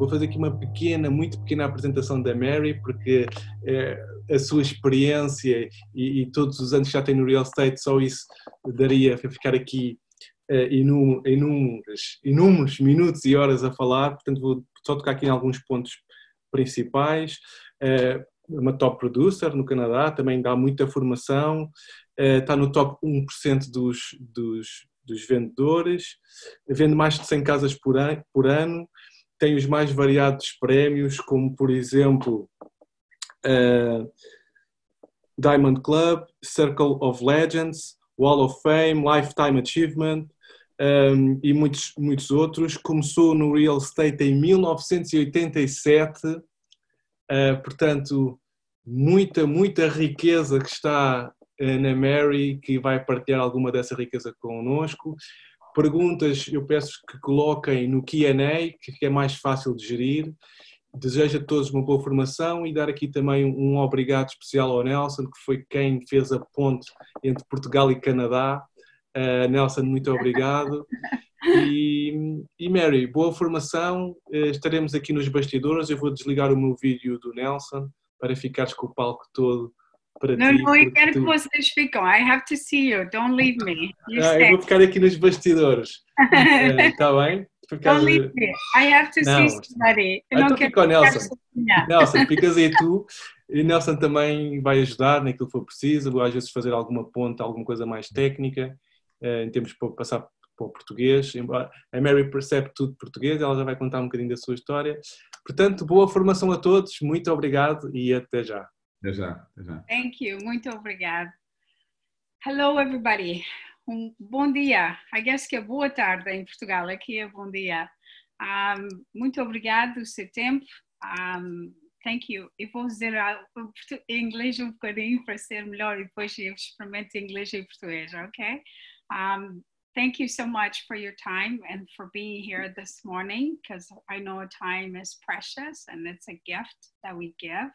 Vou fazer aqui uma muito pequena apresentação da Mary, porque a sua experiência e todos os anos que já tem no real estate, só isso daria para ficar aqui inúmeros minutos e horas a falar. Portanto, vou só tocar aqui em alguns pontos principais. Uma top producer no Canadá, também dá muita formação, está no top 1% dos vendedores, vende mais de 100 casas por ano, tem os mais variados prémios, como por exemplo Diamond Club, Circle of Legends, Wall of Fame, Lifetime Achievement e muitos outros. Começou no real estate em 1987, portanto muita riqueza que está na Mary, que vai partilhar alguma dessa riqueza connosco. Perguntas eu peço que coloquem no Q&A, que é mais fácil de gerir. Desejo a todos uma boa formação e dar aqui também um obrigado especial ao Nelson, que foi quem fez a ponte entre Portugal e Canadá. Nelson, muito obrigado. E Mary, boa formação. Estaremos aqui nos bastidores. Eu vou desligar o meu vídeo do Nelson para ficares com o palco todo para ti. Não, eu quero que vocês fiquem. I have to see you. Don't leave me. Eu vou ficar aqui nos bastidores. Está bem? Don't leave me. I have to see somebody. Então fica o Nelson. Nelson, ficas aí tu. E Nelson também vai ajudar naquilo que for preciso. Às vezes fazer alguma ponta, alguma coisa mais técnica. Em termos de passar para o português. A Mary percebe tudo de português. Ela já vai contar um bocadinho da sua história. Portanto, boa formação a todos. Muito obrigado e até já. Até já. Thank you. Muito obrigado. Hello, everybody. Bom dia. I guess que é boa tarde em Portugal. Aqui é bom dia. Muito obrigado pelo seu tempo. Thank you. Eu vou dizer em inglês um bocadinho para ser melhor e depois eu experimento inglês e português, ok? Thank you so much for your time and for being here this morning, because I know time is precious and it's a gift that we give.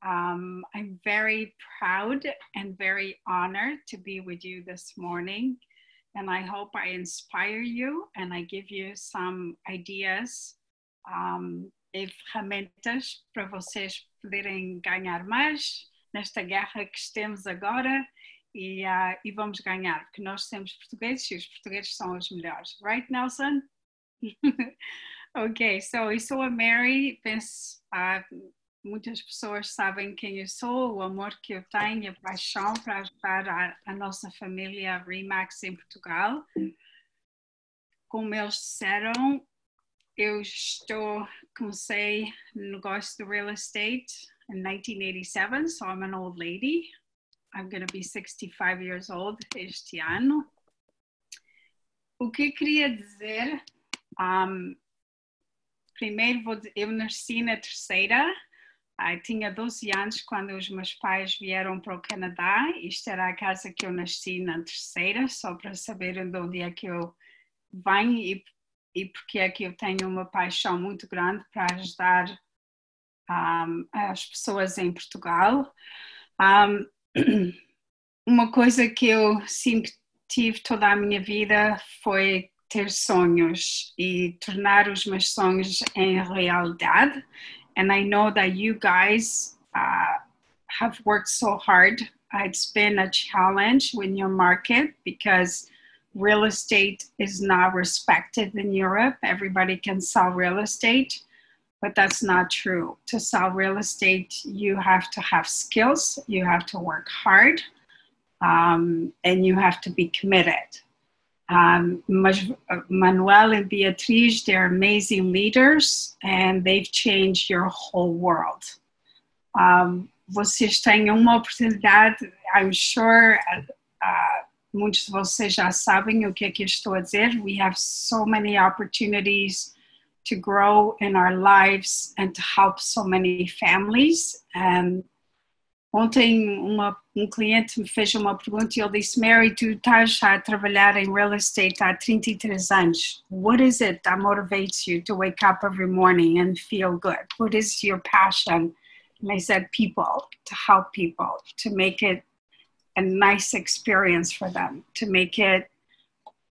I'm very proud and very honored to be with you this morning, and I hope I inspire you and I give you some ideas e ferramentas para vocês poderem ganhar mais nesta guerra que estamos agora e vamos ganhar, porque nós somos portugueses e os portugueses são os melhores. Right, Nelson? Ok, so eu sou a Mary, penso... muitas pessoas sabem quem eu sou, o amor que eu tenho, a paixão para ajudar a nossa família Remax em Portugal. Como eles disseram, eu comecei no negócio do real estate in 1987, so I'm an old lady. I'm going to be 65 years old este ano. O que eu queria dizer, primeiro eu nasci na Terceira. Tinha 12 anos quando os meus pais vieram para o Canadá. Isto era a casa que eu nasci na Terceira, só para saberem de onde é que eu venho e porque é que eu tenho uma paixão muito grande para ajudar as pessoas em Portugal. Uma coisa que eu sempre tive toda a minha vida foi ter sonhos e tornar os meus sonhos em realidade. And I know that you guys have worked so hard. It's been a challenge in your market because real estate is not respected in Europe. Everybody can sell real estate, but that's not true. To sell real estate, you have to have skills, you have to work hard, and you have to be committed. Manuel and Beatriz, they're amazing leaders and they've changed your whole world. Vocês têm uma oportunidade, I'm sure muitos de vocês já sabem o que é que eu estou a dizer. We have so many opportunities to grow in our lives and to help so many families. Ontem cliente me fez uma pergunta e ele disse, Mary, tu estás a trabalhar em real estate há 33 anos. What is it that motivates you to wake up every morning and feel good? What is your passion? And I said, people, to help people, to make it a nice experience for them, to make it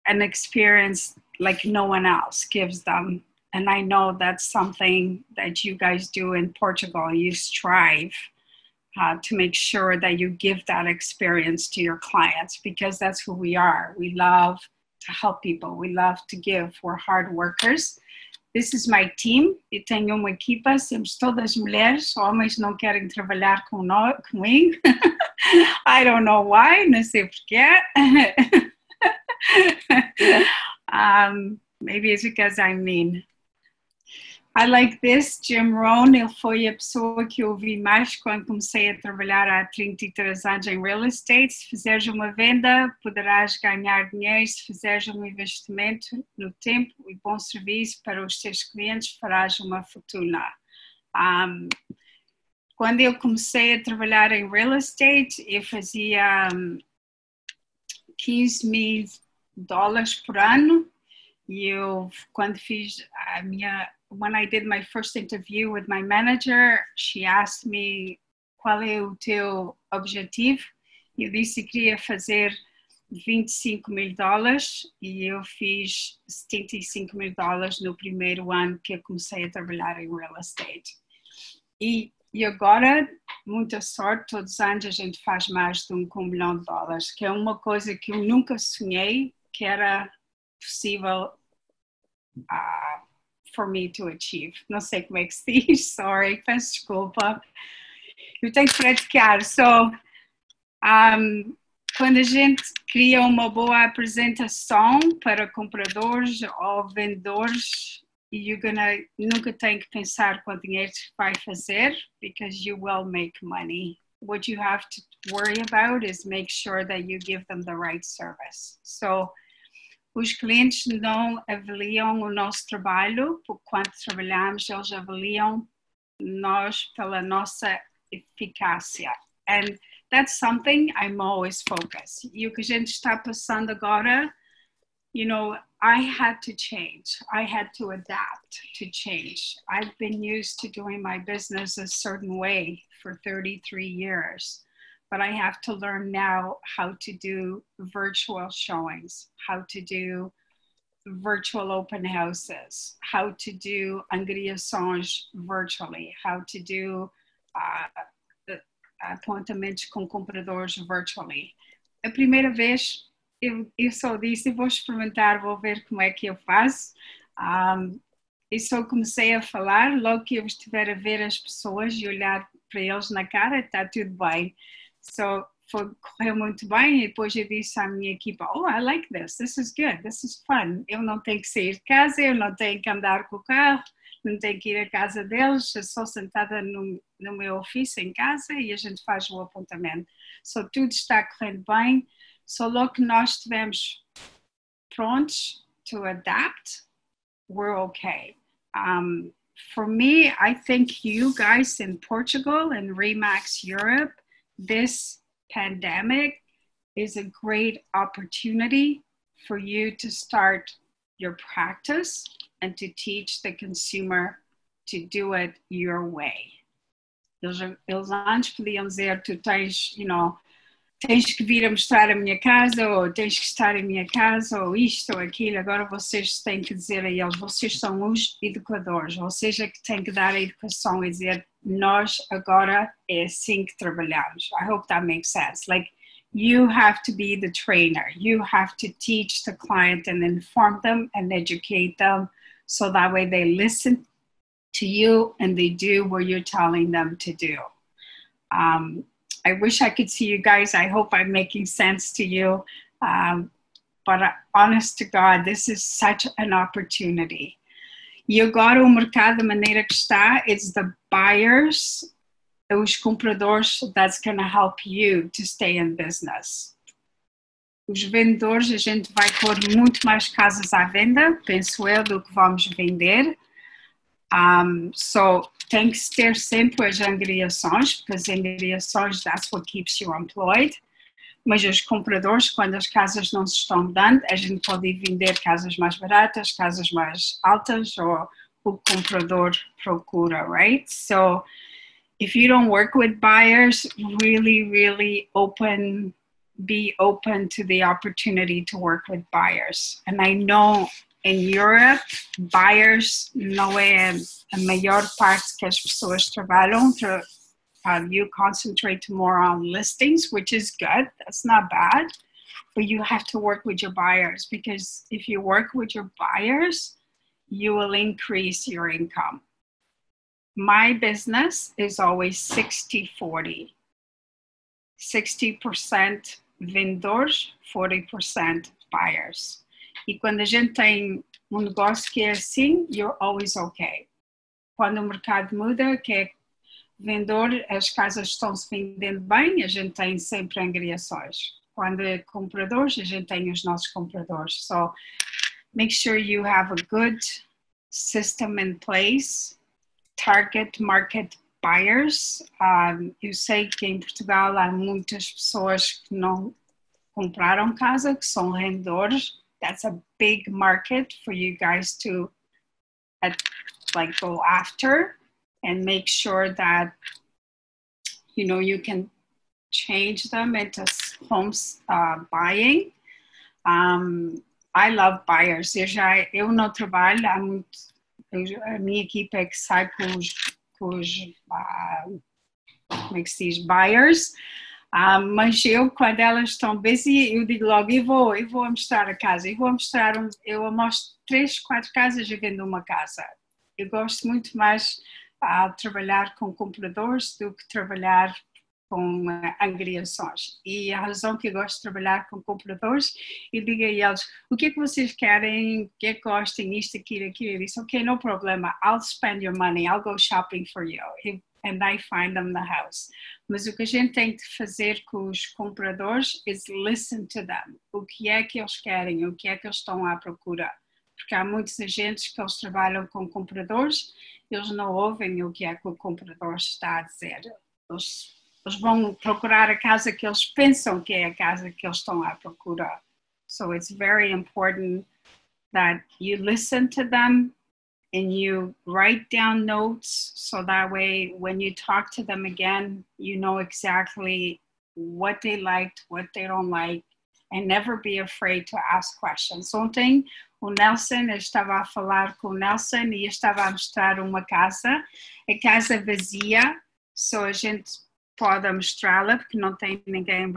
an experience like no one else gives them. And I know that's something that you guys do in Portugal. You strive to make sure that you give that experience to your clients, because that's who we are. We love to help people. We love to give. We're hard workers. This is my team. Eu tenho uma equipa, somos todas mulheres. Homens não querem trabalhar comigo. I don't know why, não sei porquê. Maybe it's because I'm mean. I like this. Jim Rohn, ele foi a pessoa que eu ouvi mais quando comecei a trabalhar há 33 anos em real estate. Se fizeres uma venda, poderás ganhar dinheiro. Se fizeres um investimento no tempo e bom serviço para os teus clientes, farás uma fortuna. Quando eu comecei a trabalhar em real estate, eu fazia $15,000 por ano. E eu, quando fiz a minha... When I did my first interview with my manager, she asked me qual é o teu objetivo. Eu disse que queria fazer $25,000 e eu fiz $75,000 no primeiro ano que eu comecei a trabalhar em real estate. E agora, muita sorte, todos os anos a gente faz mais de $1 milhão, que é uma coisa que eu nunca sonhei que era possível for me to achieve. Não sei como é que se diz, sorry, peço desculpa. Eu tenho que praticar. Quando a gente cria uma boa apresentação para compradores ou vendedores, nunca tem que pensar quanto dinheiro vai fazer, because you will make money. What you have to worry about is make sure that you give them the right service. So, os clientes não avaliam o nosso trabalho por quanto trabalhamos, eles avaliam nós pela nossa eficácia. And that's something I'm always focused. E o que a gente está passando agora, I had to change. I had to adapt to change. I've been used to doing my business a certain way for 33 years. But I have to learn now how to do virtual showings, how to do virtual open houses, how to do angariações virtually, how to do apontamentos com compradores virtually. A primeira vez eu só disse, vou experimentar, vou ver como é que eu faço. E só comecei a falar, logo que eu estiver a ver as pessoas e olhar para eles na cara, está tudo bem. Correu muito bem e depois eu disse à minha equipa, I like this is good, this is fun. Eu não tenho que sair de casa, eu não tenho que andar com o carro, não tenho que ir à casa deles, eu sou sentada no meu ofício em casa e a gente faz o apontamento. Tudo está correndo bem, logo que nós estivermos prontos to adapt, we're okay. For me, I think you guys in Portugal and Remax Europe, this pandemic is a great opportunity for you to start your practice and to teach the consumer to do it your way. Eles antes podiam dizer, tu tens que vir a mostrar a minha casa, ou tens que estar em minha casa, ou isto ou aquilo. Agora vocês têm que dizer a eles, vocês são os educadores, vocês é que têm que dar a educação e dizer, nós agora é assim que trabalhamos. I hope that makes sense. Like, you have to be the trainer. You have to teach the client and inform them and educate them so that way they listen to you and they do what you're telling them to do. I wish I could see you guys. I hope I'm making sense to you. But honest to God, this is such an opportunity. E agora o mercado, da maneira que está, it's the buyers, os compradores, that's going to help you to stay in business. Os vendedores, a gente vai pôr muito mais casas à venda, penso eu, do que vamos vender. Tem que ter sempre as angariações, porque as angariações, that's what keeps you employed. Mas os compradores, quando as casas não se estão dando, a gente pode vender casas mais baratas, casas mais altas, ou o comprador procura, right? So, if you don't work with buyers, really, really be open to the opportunity to work with buyers. And I know In Europe, buyers não é a maior parte que as pessoas trabalham. You concentrate more on listings, which is good. That's not bad. But you have to work with your buyers, because if you work with your buyers, you will increase your income. My business is always 60-40. 60% vendedores, 40% buyers. E quando a gente tem um negócio que é assim, you're always okay. Quando o mercado muda, que é vendedor, as casas estão se vendendo bem, a gente tem sempre angriações. Quando é compradores, a gente tem os nossos compradores. So make sure you have a good system in place. Target market buyers. Eu sei que em Portugal há muitas pessoas que não compraram casa, que são vendedores. That's a big market for you guys to go after and make sure that you can change them into homes buying. I love buyers. Eu não trabalho há muito. A minha equipe é que sai com os como é que se diz, buyers. Mas eu, quando elas estão busy, eu digo logo, eu vou mostrar a casa, eu mostro 3, 4 casas e vendo uma casa. Eu gosto muito mais de trabalhar com compradores do que trabalhar com angriações. E a razão que eu gosto de trabalhar com compradores, eu digo a eles, o que é que vocês querem, o que é que gostem, isto, aquilo. Eu disse, ok, no problema, I'll spend your money, I'll go shopping for you. And I find them the house. Mas o que a gente tem de fazer com os compradores is listen to them. O que é que eles querem, o que é que eles estão à procura. Porque há muitos agentes que eles trabalham com compradores, eles não ouvem o que é que o comprador está a dizer. Eles vão procurar a casa que eles pensam que é a casa que eles estão à procura. So it's very important that you listen to them and you write down notes, so that way when you talk to them again, you know exactly what they liked, what they don't like, and never be afraid to ask questions. Ontem o Nelson, eu estava a falar com o Nelson e eu estava a mostrar uma casa, a casa vazia, só a gente pode mostrá-la porque não tem ninguém a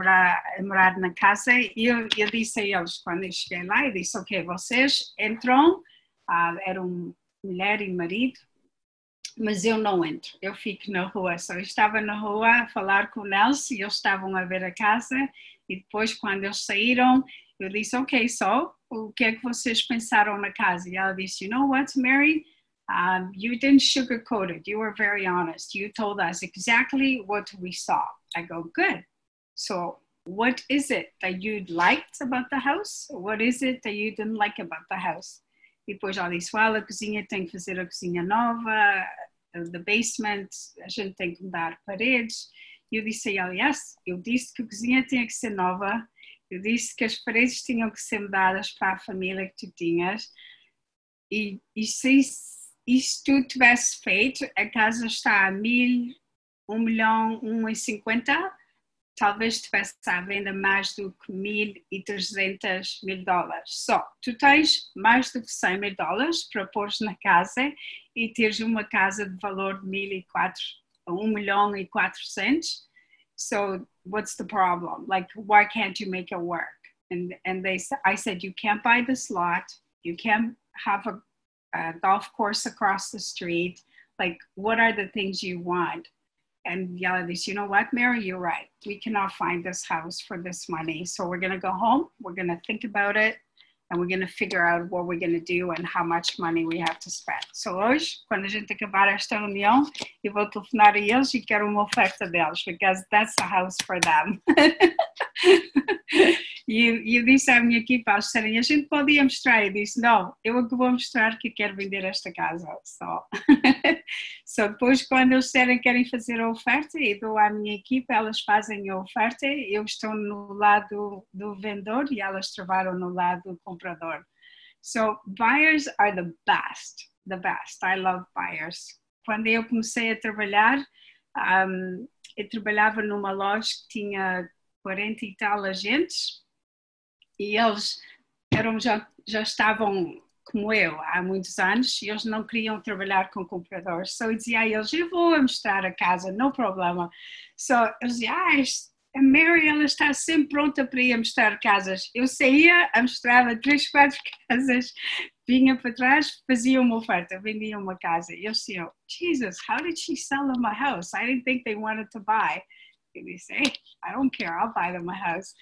morar na casa. E eu disse a eles, quando eu cheguei lá, eu disse, ok, vocês entram, eram mulher e marido, mas eu não entro, eu fico na rua. Só eu estava na rua a falar com o Nelson e eles estavam a ver a casa, e depois quando eles saíram, eu disse, ok, so, o que é que vocês pensaram na casa? E ela disse, you know what, Mary, you didn't sugarcoat it, you were very honest, you told us exactly what we saw. I go, good, so what is it that you liked about the house? What is it that you didn't like about the house? E depois ela disse, well, a cozinha tem que fazer a cozinha nova, the basement, a gente tem que mudar paredes. E eu disse a ela, yes, eu disse que a cozinha tinha que ser nova, eu disse que as paredes tinham que ser mudadas para a família que tu tinhas. E se isso tudo tivesse feito, a casa está a 1.000, 1 milhão, 1,50, talvez estivesse à venda mais do que $1.300 mil. Só, tu tens mais do que $100 mil para pôr na casa e teres uma casa de valor de 1.400.000. So what's the problem? Like, why can't you make it work? And I said, you can't buy this lot. You can't have a golf course across the street. Like, what are the things you want? And Yala disse, you know what, Mary, you're right. We cannot find this house for this money. So we're going to go home, we're going to think about it, and we're going to figure out what we're going to do and how much money we have to spend. So hoje, quando a gente acabar esta reunião, eu vou telefonar a eles e quero uma oferta deles, because that's a house for them. E eu disse à minha equipa, eles disserem, a gente podia mostrar. Eu disse, não, eu vou mostrar que quero vender esta casa. Só depois, quando eles disserem que querem fazer a oferta, eu dou à minha equipa, elas fazem a oferta, eu estou no lado do vendedor e elas trabalham no lado do comprador. So, buyers are the best. I love buyers. Quando eu comecei a trabalhar, eu trabalhava numa loja que tinha 40 e tal agentes, e eles já estavam como eu, há muitos anos, e eles não queriam trabalhar com compradores. So eu dizia a eles, eu vou mostrar a casa, não problema. So eles diziam, a Mary, ela está sempre pronta para ir mostrar casas. Eu saía, mostrava 3, 4 casas, vinha para trás, fazia uma oferta, vendia uma casa. E eles diziam, Jesus, how did she sell them a house? I didn't think they wanted to buy. And they say, I don't care, I'll buy them a house.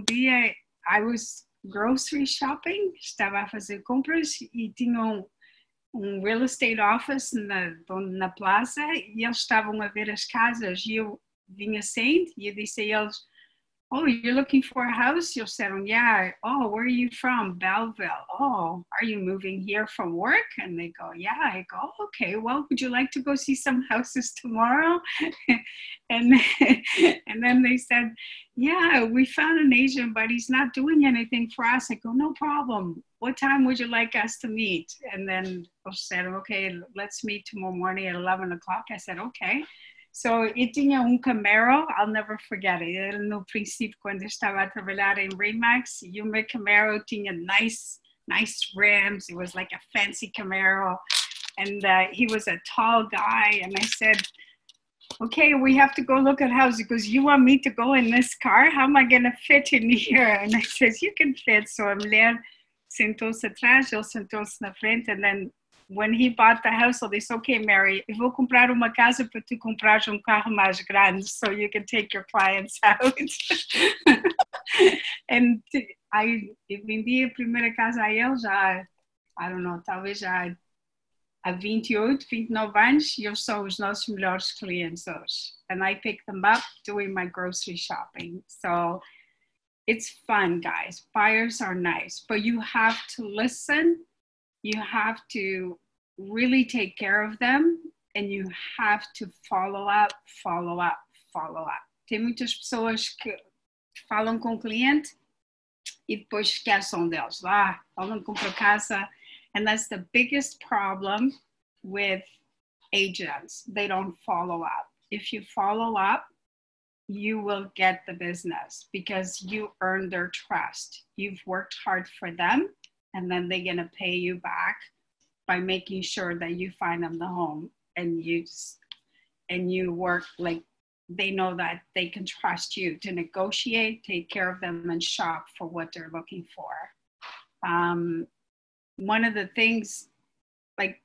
Dia, I was grocery shopping, estava a fazer compras e tinha um real estate office na plaza e eles estavam a ver as casas e eu vinha saindo e eu disse a eles, oh, you're looking for a house? Eles disseram, yeah. Oh, where are you from? Belleville. Oh, are you moving here from work? And they go, yeah. I go, oh, okay, well, would you like to go see some houses tomorrow? and then they said, yeah, we found an Asian, but he's not doing anything for us. I go, no problem. What time would you like us to meet? And then they said, okay, let's meet tomorrow morning at 11 o'clock. I said, okay. So, eu tinha Camaro, I'll never forget it. Era no princípio, quando eu estava a trabalhar em Remax, e o meu Camaro tinha nice rims. It was like a fancy Camaro. And he was a tall guy. And I said, okay, we have to go look at houses. He goes, you want me to go in this car? How am I going to fit in here? And I says, you can fit. So a mulher sentou-se atrás, ele sentou-se na frente. And then when he bought the house, ele disse, okay, Mary, eu vou comprar uma casa para tu comprares carro mais grande so you can take your clients out. And eu vendi a primeira casa a ele já, I don't know, talvez já há 28, 29 anos, e eles são os nossos melhores clientes hoje. And I pick them up doing my grocery shopping. So it's fun, guys. Buyers are nice, but you have to listen. You have to really take care of them, and you have to follow up. Tem muitas pessoas que falam com o cliente e depois esquecem deles. Falam comprar casa, and that's the biggest problem with agents. They don't follow up. If you follow up, you will get the business because you earned their trust. You've worked hard for them, and then they're going to pay you back by making sure that you find them the home, and you work like they know that they can trust you to negotiate, take care of them, and shop for what they're looking for. One of the things, like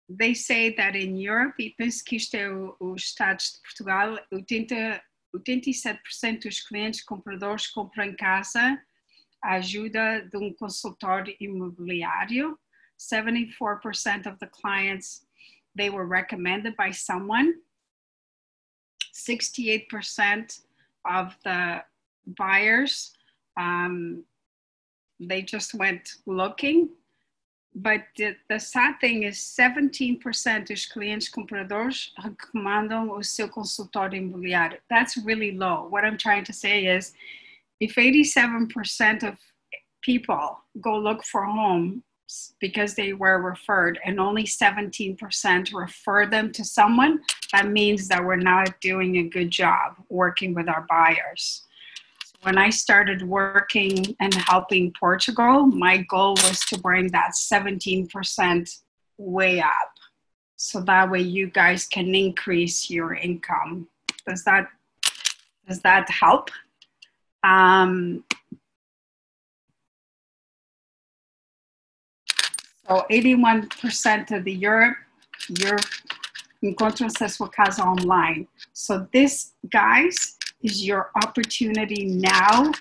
they say that in Europe, e penso que isto é os Estados de Portugal, 87% dos clientes compradores compram casa à ajuda de consultor imobiliário. 74% of the clients, they were recommended by someone. 68% of the buyers, they just went looking. But the sad thing is 17% dos clientes compradores recomendam o seu consultor imobiliário. That's really low. What I'm trying to say is if 87% of people go look for homes because they were referred and only 17% refer them to someone, that means that we're not doing a good job working with our buyers. When I started working and helping Portugal, my goal was to bring that 17% way up. So that way you guys can increase your income. Does that help? So 81% of the Europe encontram a sua casa online. So this, guys, is your opportunity now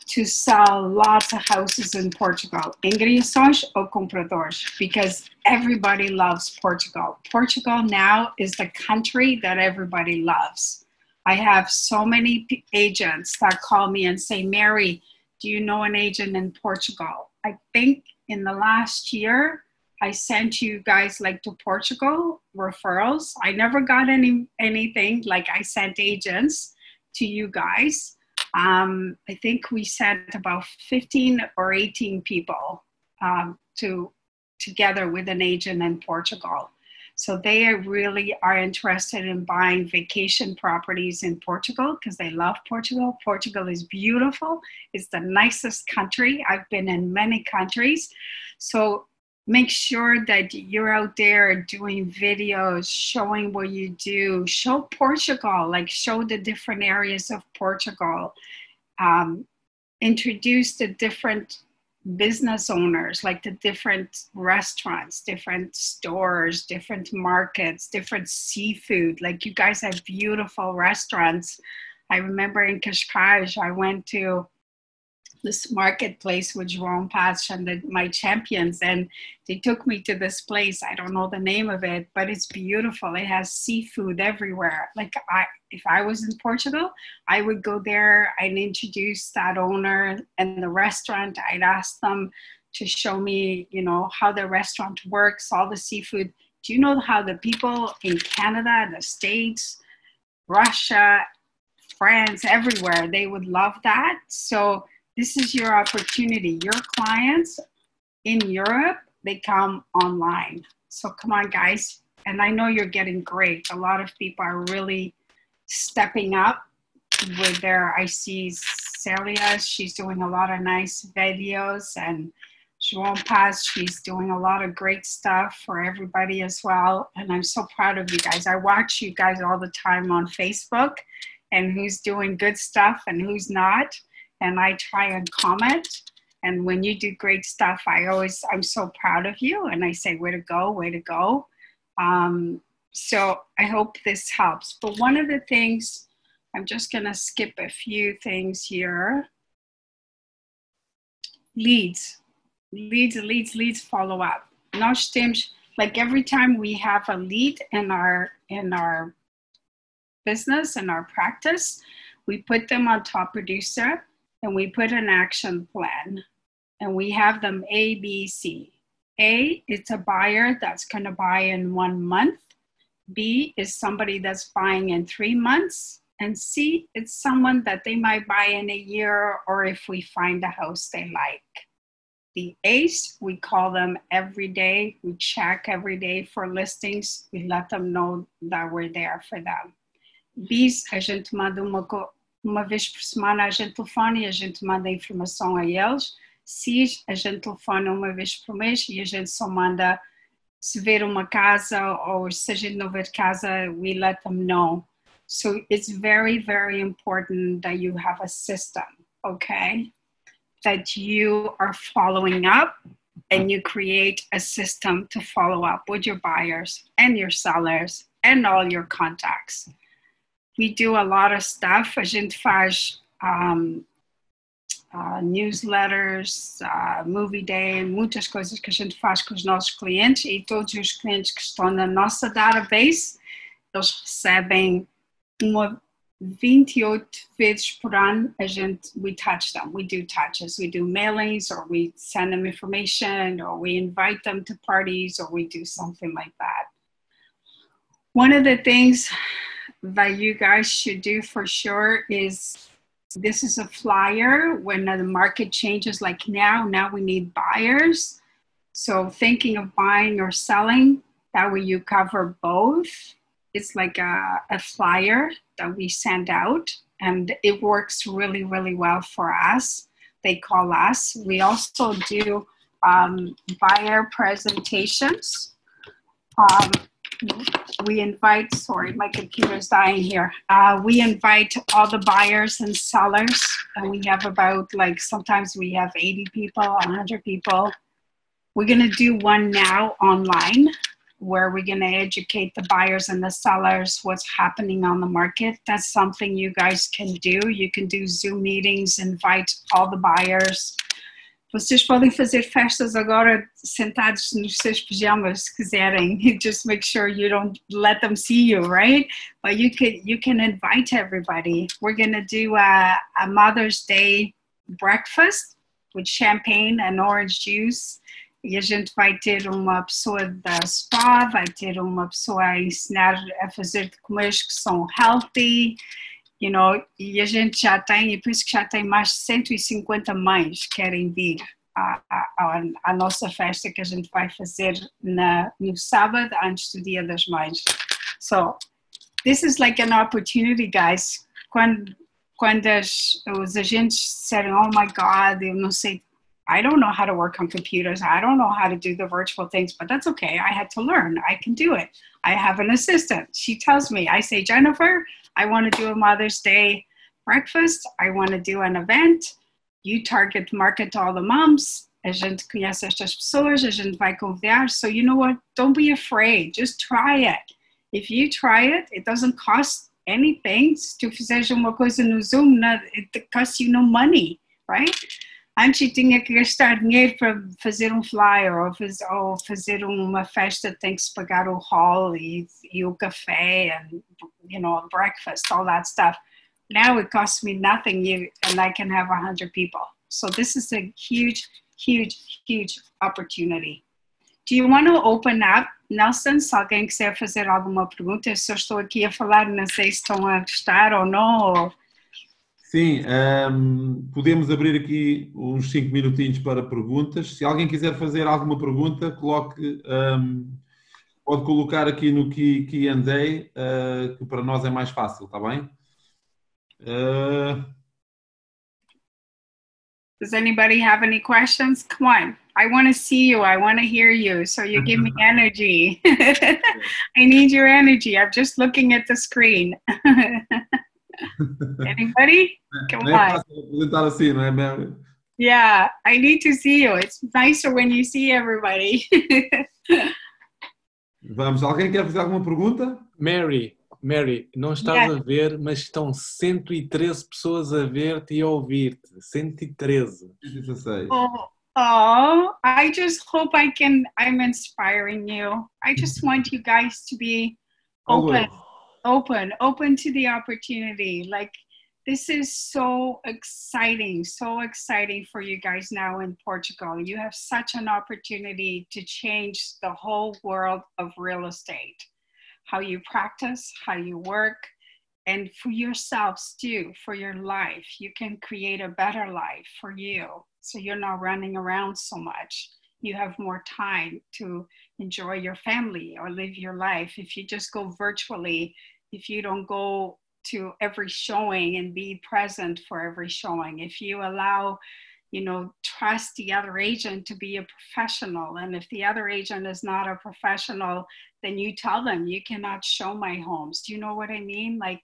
to sell lots of houses in Portugal. Ingresos ou compradores, because everybody loves Portugal. Portugal now is the country that everybody loves. I have so many agents that call me and say, Mary, do you know an agent in Portugal? I think in the last year, I sent you guys like to Portugal referrals. I never got anything, like I sent agents to you guys. I think we sent about 15 or 18 people together with an agent in Portugal. So they really are interested in buying vacation properties in Portugal because they love Portugal. Portugal is beautiful. It's the nicest country. I've been in many countries. So make sure that you're out there doing videos, showing what you do. Show Portugal, like show the different areas of Portugal. Introduce the different business owners, like the different restaurants, different stores, different markets, different seafood. Like you guys have beautiful restaurants. I remember in Cascais, I went to this marketplace with João Paz and my champions, and they took me to this place. I don't know the name of it, but it's beautiful. It has seafood everywhere. Like if I was in Portugal, I would go there and introduce that owner and the restaurant. I'd ask them to show me, you know, how the restaurant works, all the seafood. Do you know how the people in Canada, the States, Russia, France, everywhere, they would love that? So this is your opportunity. Your clients in Europe, they come online. So come on, guys. And I know you're getting great. A lot of people are really stepping up with their, I see Celia, she's doing a lot of nice videos, and João Paz, she's doing a lot of great stuff for everybody as well. And I'm so proud of you guys. I watch you guys all the time on Facebook and who's doing good stuff and who's not. And I try and comment. And when you do great stuff, I'm so proud of you. And I say, way to go, way to go. So I hope this helps. But one of the things, I'm just going to skip a few things here. Leads, follow up. Nós temos, like every time we have a lead in our business, in our practice, we put them on top producer. And we put an action plan, and we have them A, B, C. A, it's a buyer that's going to buy in 1 month. B is somebody that's buying in 3 months. And C, it's someone that they might buy in a year, or if we find a house they like. The A's, we call them every day. We check every day for listings. We let them know that we're there for them. B's, a gente manda uma vez por semana a gente telefona e a gente manda informação a eles. Cis, a gente telefona uma vez por mês e a gente só manda se ver uma casa, ou se a gente não ver casa, we let them know. So it's very, very important that you have a system, okay? That you are following up and you create a system to follow up with your buyers and your sellers and all your contacts. We do a lot of stuff. A gente faz newsletters, movie day, muitas coisas que a gente faz com os nossos clientes, e todos os clientes que estão na nossa database, eles recebem 28 vezes por ano. We touch them. We do touches. We do mailings, or we send them information, or we invite them to parties, or we do something like that. One of the things that you guys should do for sure is, this is a flyer when the market changes, like now we need buyers. So thinking of buying or selling, that way you cover both. It's like a flyer that we send out, and it works really, really well for us. They call us. We also do buyer presentations. We invite, sorry, my computer's dying here. We invite all the buyers and sellers, and we have about, like, sometimes we have 80 people, 100 people. We're gonna do one now online, where we're gonna educate the buyers and the sellers what's happening on the market. That's something you guys can do. You can do Zoom meetings, invite all the buyers. Vocês podem fazer festas agora sentados nos seus pijamas se quiserem. Just make sure you don't let them see you, right? But you can invite everybody. We're gonna do a Mother's Day breakfast with champagne and orange juice. E a gente vai ter uma pessoa da spa, vai ter uma pessoa a ensinar a fazer de comer que são healthy. You know, e a gente já tem, e por isso que já tem mais de 150 mães que querem vir. a nossa festa que a gente vai fazer no sábado, antes do Dia das Mães. So, this is like an opportunity, guys. Quando os agentes disseram, oh my God, eu não sei, I don't know how to work on computers. I don't know how to do the virtual things, but that's okay. I had to learn. I can do it. I have an assistant. She tells me, I say, Jennifer, I want to do a Mother's Day breakfast. I want to do an event. You target market all the moms. A gente conhece estas pessoas. A gente vai convidar. So you know what? Don't be afraid. Just try it. If you try it, it doesn't cost anything. Se tu fizeres uma coisa no Zoom, it costs you no money, right? Antes tinha que gastar dinheiro para fazer flyer ou fazer uma festa, tem que se pagar o hall e o café and, you know, breakfast, all that stuff. Now it costs me nothing and I can have 100 people. So this is a huge, huge, huge opportunity. Do you want to open up, Nelson? Se alguém quiser fazer alguma pergunta, se eu estou aqui a falar, não sei se estão a gostar ou não. Sim, podemos abrir aqui uns 5 minutinhos para perguntas. Se alguém quiser fazer alguma pergunta, pode colocar aqui no Q&A, que para nós é mais fácil, está bem? Does anybody have any questions? Come on. I want to see you. I want to hear you. So you give me energy. I need your energy. I'm just looking at the screen. Anybody? Come on. Assim, não é, Mary? Yeah, I need to see you. It's nicer when you see everybody. Vamos, alguém quer fazer alguma pergunta? Mary, não estás a ver, mas estão 113 pessoas a ver-te e a ouvir-te. 113. 116. Oh, I just hope I'm inspiring you. I just want you guys to be open to the opportunity. Like, this is so exciting for you guys now in Portugal. You have such an opportunity to change the whole world of real estate. How you practice, how you work, and for yourselves too, for your life. You can create a better life for you. So you're not running around so much. You have more time to enjoy your family or live your life. If you just go virtually, if you don't go to every showing and be present for every showing, if you allow, you know, trust the other agent to be a professional. And if the other agent is not a professional, then you tell them, you cannot show my homes. Do you know what I mean? Like,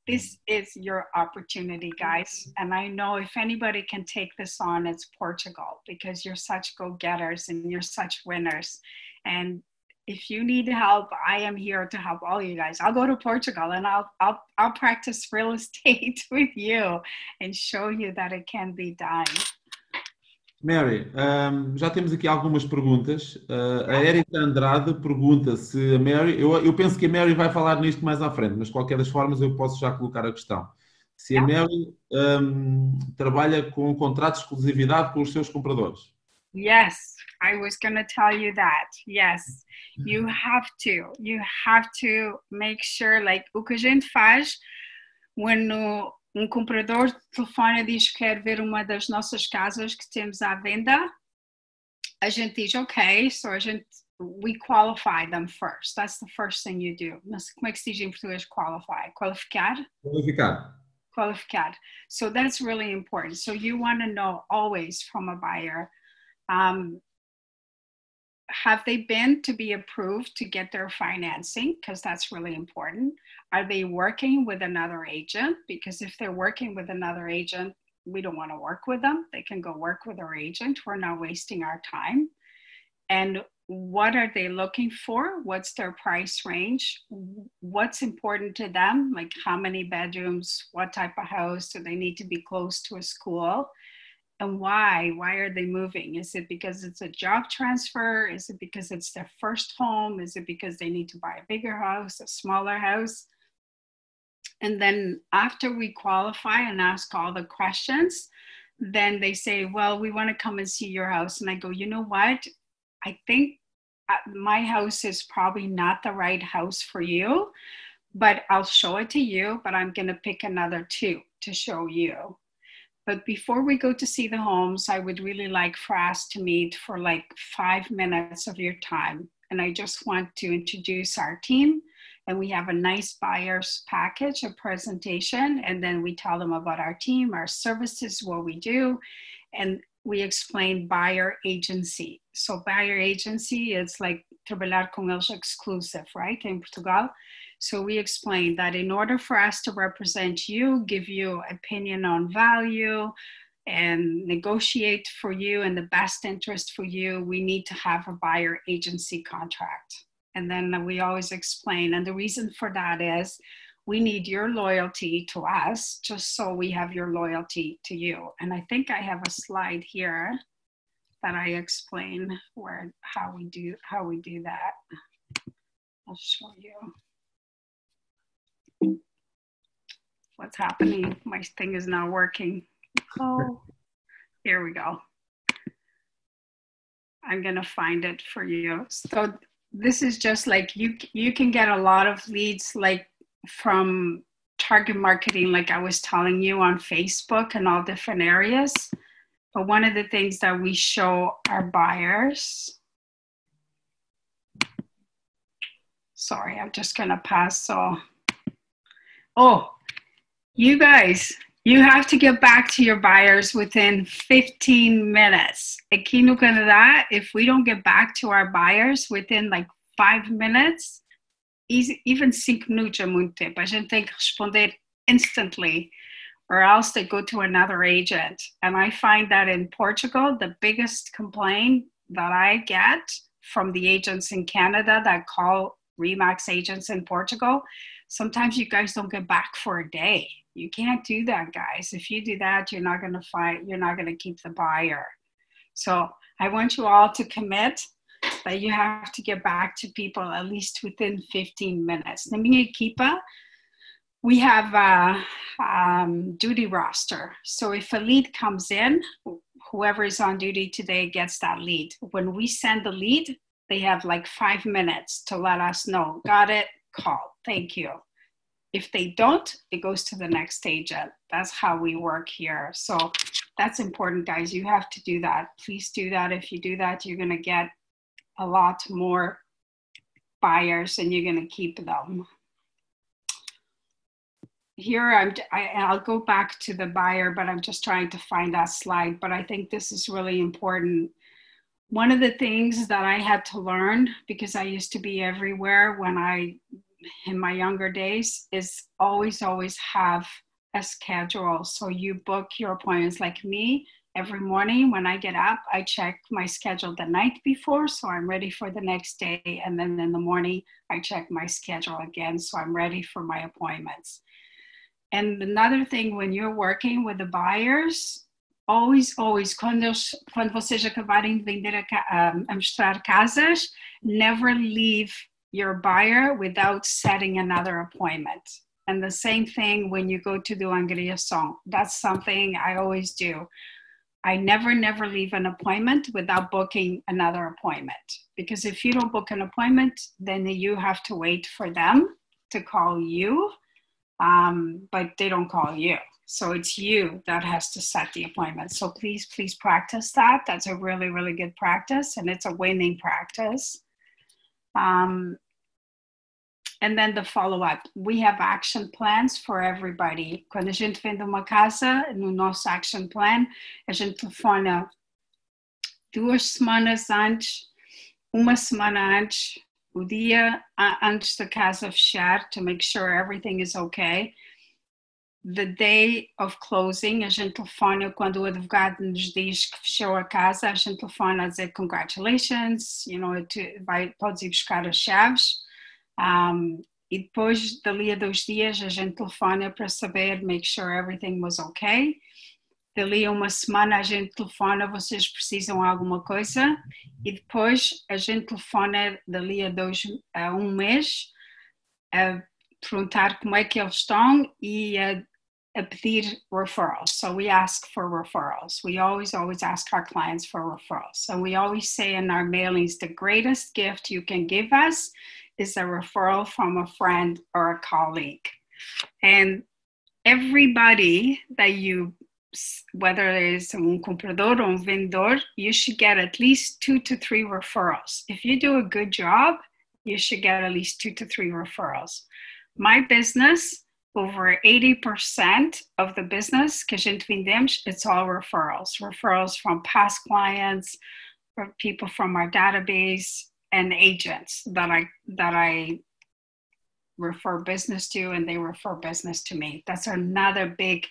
this is your opportunity, guys. And I know if anybody can take this on, it's Portugal, because you're such go-getters and you're such winners. And if you need help, I am here to help all you guys. I'll go to Portugal and I'll practice real estate with you and show you that it can be done. Mary, já temos aqui algumas perguntas. A Erika Andrade pergunta se a Mary... Eu penso que a Mary vai falar nisto mais à frente, mas de qualquer das formas eu posso já colocar a questão. Se a Mary trabalha com contrato de exclusividade com os seus compradores. Yes, I was going to tell you that. Yes, you have to. You have to make sure, like, o que a gente faz quando comprador telefona e diz que quer ver uma das nossas casas que temos à venda, a gente diz, ok, so we qualify them first. That's the first thing you do. Não sei como é que se diz em português qualify. Qualificar? Qualificar. So that's really important. So you want to know always from a buyer, have they been to be approved to get their financing? Because that's really important. Are they working with another agent? Because if they're working with another agent, we don't want to work with them. They can go work with our agent. We're not wasting our time. And what are they looking for? What's their price range? What's important to them? Like how many bedrooms, what type of house? Do they need to be close to a school? And why? Why are they moving? Is it because it's a job transfer? Is it because it's their first home? Is it because they need to buy a bigger house, a smaller house? And then after we qualify and ask all the questions, then they say, well, we want to come and see your house. And I go, you know what? I think my house is probably not the right house for you, but I'll show it to you, but I'm going to pick another two to show you. But before we go to see the homes, I would really like for us to meet for like 5 minutes of your time. And I just want to introduce our team. And we have a nice buyer's package, a presentation. And then we tell them about our team, our services, what we do. And we explain buyer agency. So buyer agency is like trabalhar com eles exclusive, right, in Portugal. So we explain that in order for us to represent you, give you opinion on value, and negotiate for you in the best interest for you, we need to have a buyer agency contract. And then we always explain, and the reason for that is we need your loyalty to us, just so we have your loyalty to you. And I think I have a slide here that I explain how we do that. I'll show you. What's happening? My thing is not working. Oh, here we go. I'm gonna find it for you. So this is just like, you can get a lot of leads like from target marketing, like I was telling you, on Facebook and all different areas. But one of the things that we show our buyers, sorry, I'm just gonna pass. So, oh, you guys, you have to get back to your buyers within 15 minutes. Aqui no Canadá, if we don't get back to our buyers within like 5 minutes, even 5 minutos é muito tempo. A gente tem que responder instantly, or else they go to another agent. And I find that in Portugal, the biggest complaint that I get from the agents in Canada that call Remax agents in Portugal, sometimes you guys don't get back for a day. You can't do that, guys. If you do that, you're not going to keep the buyer. So I want you all to commit that you have to get back to people at least within 15 minutes. Na minha equipa, we have a duty roster. So if a lead comes in, whoever is on duty today gets that lead. When we send the lead, they have like 5 minutes to let us know, got it, call, thank you. If they don't, it goes to the next agent. That's how we work here. So that's important, guys. You have to do that. Please do that. If you do that, you're going to get a lot more buyers and you're going to keep them. Here, I'll go back to the buyer, but I'm just trying to find that slide. But I think this is really important. One of the things that I had to learn, because I used to be everywhere in my younger days, is always have a schedule. So you book your appointments. Like me, every morning when I get up, I check my schedule the night before, so I'm ready for the next day. And then in the morning, I check my schedule again, so I'm ready for my appointments. And another thing, when you're working with the buyers, always, quando vocês acabarem de vender a mostrar casas, never leave your buyer without setting another appointment. And the same thing when you go to do angariação. That's something I always do. I never leave an appointment without booking another appointment. Because if you don't book an appointment, then you have to wait for them to call you, but they don't call you. So it's you that has to set the appointment. So please practice that. That's a really, really good practice, and it's a winning practice. And then the follow-up. We have action plans for everybody. Quando a gente vende uma casa, no nosso action plan, a gente telefona 2 semanas antes, 1 semana antes, o dia antes da casa fechar, to make sure everything is okay. The day of closing, a gente telefona quando o advogado nos diz que fechou a casa, a gente telefona a dizer congratulations, podes ir buscar as chaves. E depois, dali a 2 dias, a gente telefona para saber, make sure everything was okay. Dali a 1 semana, a gente telefona, vocês precisam de alguma coisa. E depois, a gente telefona dali a 1 mês, a perguntar como é que eles estão e a pedir referrals. So we ask for referrals. We always ask our clients for referrals. And we always say in our mailings, the greatest gift you can give us is a referral from a friend or a colleague. And everybody that you whether it's comprador or vendedor, you should get at least 2 to 3 referrals. If you do a good job, you should get at least 2 to 3 referrals. My business, over 80% of the business que a gente vendemos, it's all referrals. Referrals from past clients, or people from our database, and agents that I refer business to, and they refer business to me. That's another big.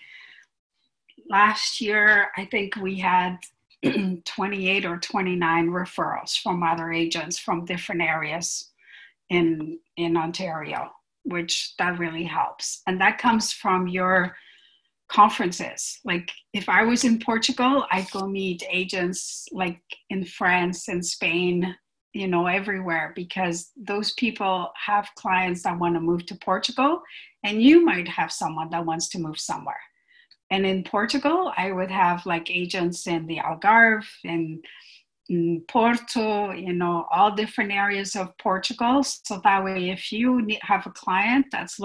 Last year, I think we had 28 or 29 referrals from other agents from different areas in Ontario, which that really helps. And that comes from your conferences. Like if I was in Portugal, I'd go meet agents like in France and Spain, everywhere, because those people have clients that want to move to Portugal, and you might have someone that wants to move somewhere. And in Portugal, I would have like agents in the Algarve and in Porto, all different areas of Portugal. So that way, if you have a client that's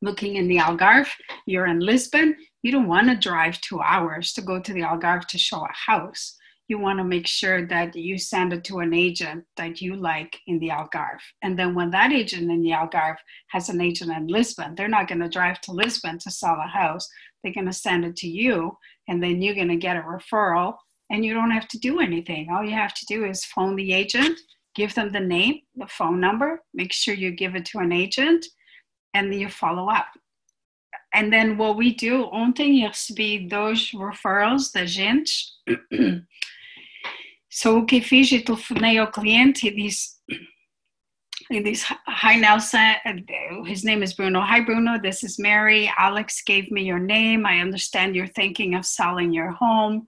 looking in the Algarve, you're in Lisbon, you don't want to drive 2 hours to go to the Algarve to show a house. You want to make sure that you send it to an agent that you like in the Algarve. And then when that agent in the Algarve has an agent in Lisbon, they're not going to drive to Lisbon to sell a house. They're going to send it to you, and then you're going to get a referral, and you don't have to do anything. All you have to do is phone the agent, give them the name, the phone number, make sure you give it to an agent, and then you follow up. And then what we do, ontem eu recebi 2 referrals da gente. So o que fiz, eu telefonei ao cliente e disse, hi Nelson, his name is Bruno. Hi Bruno, this is Mary. Alex gave me your name. I understand you're thinking of selling your home.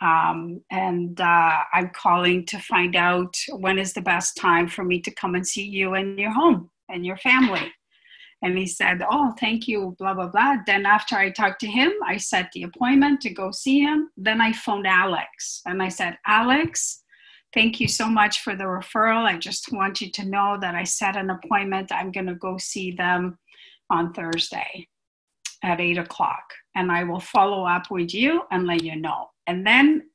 And I'm calling to find out when is the best time for me to come and see you and your home and your family. And he said, oh, thank you, blah, blah, blah. Then after I talked to him, I set the appointment to go see him. Then I phoned Alex and I said, Alex, thank you so much for the referral. I just want you to know that I set an appointment. I'm going to go see them on Thursday at 8:00. And I will follow up with you and let you know. And then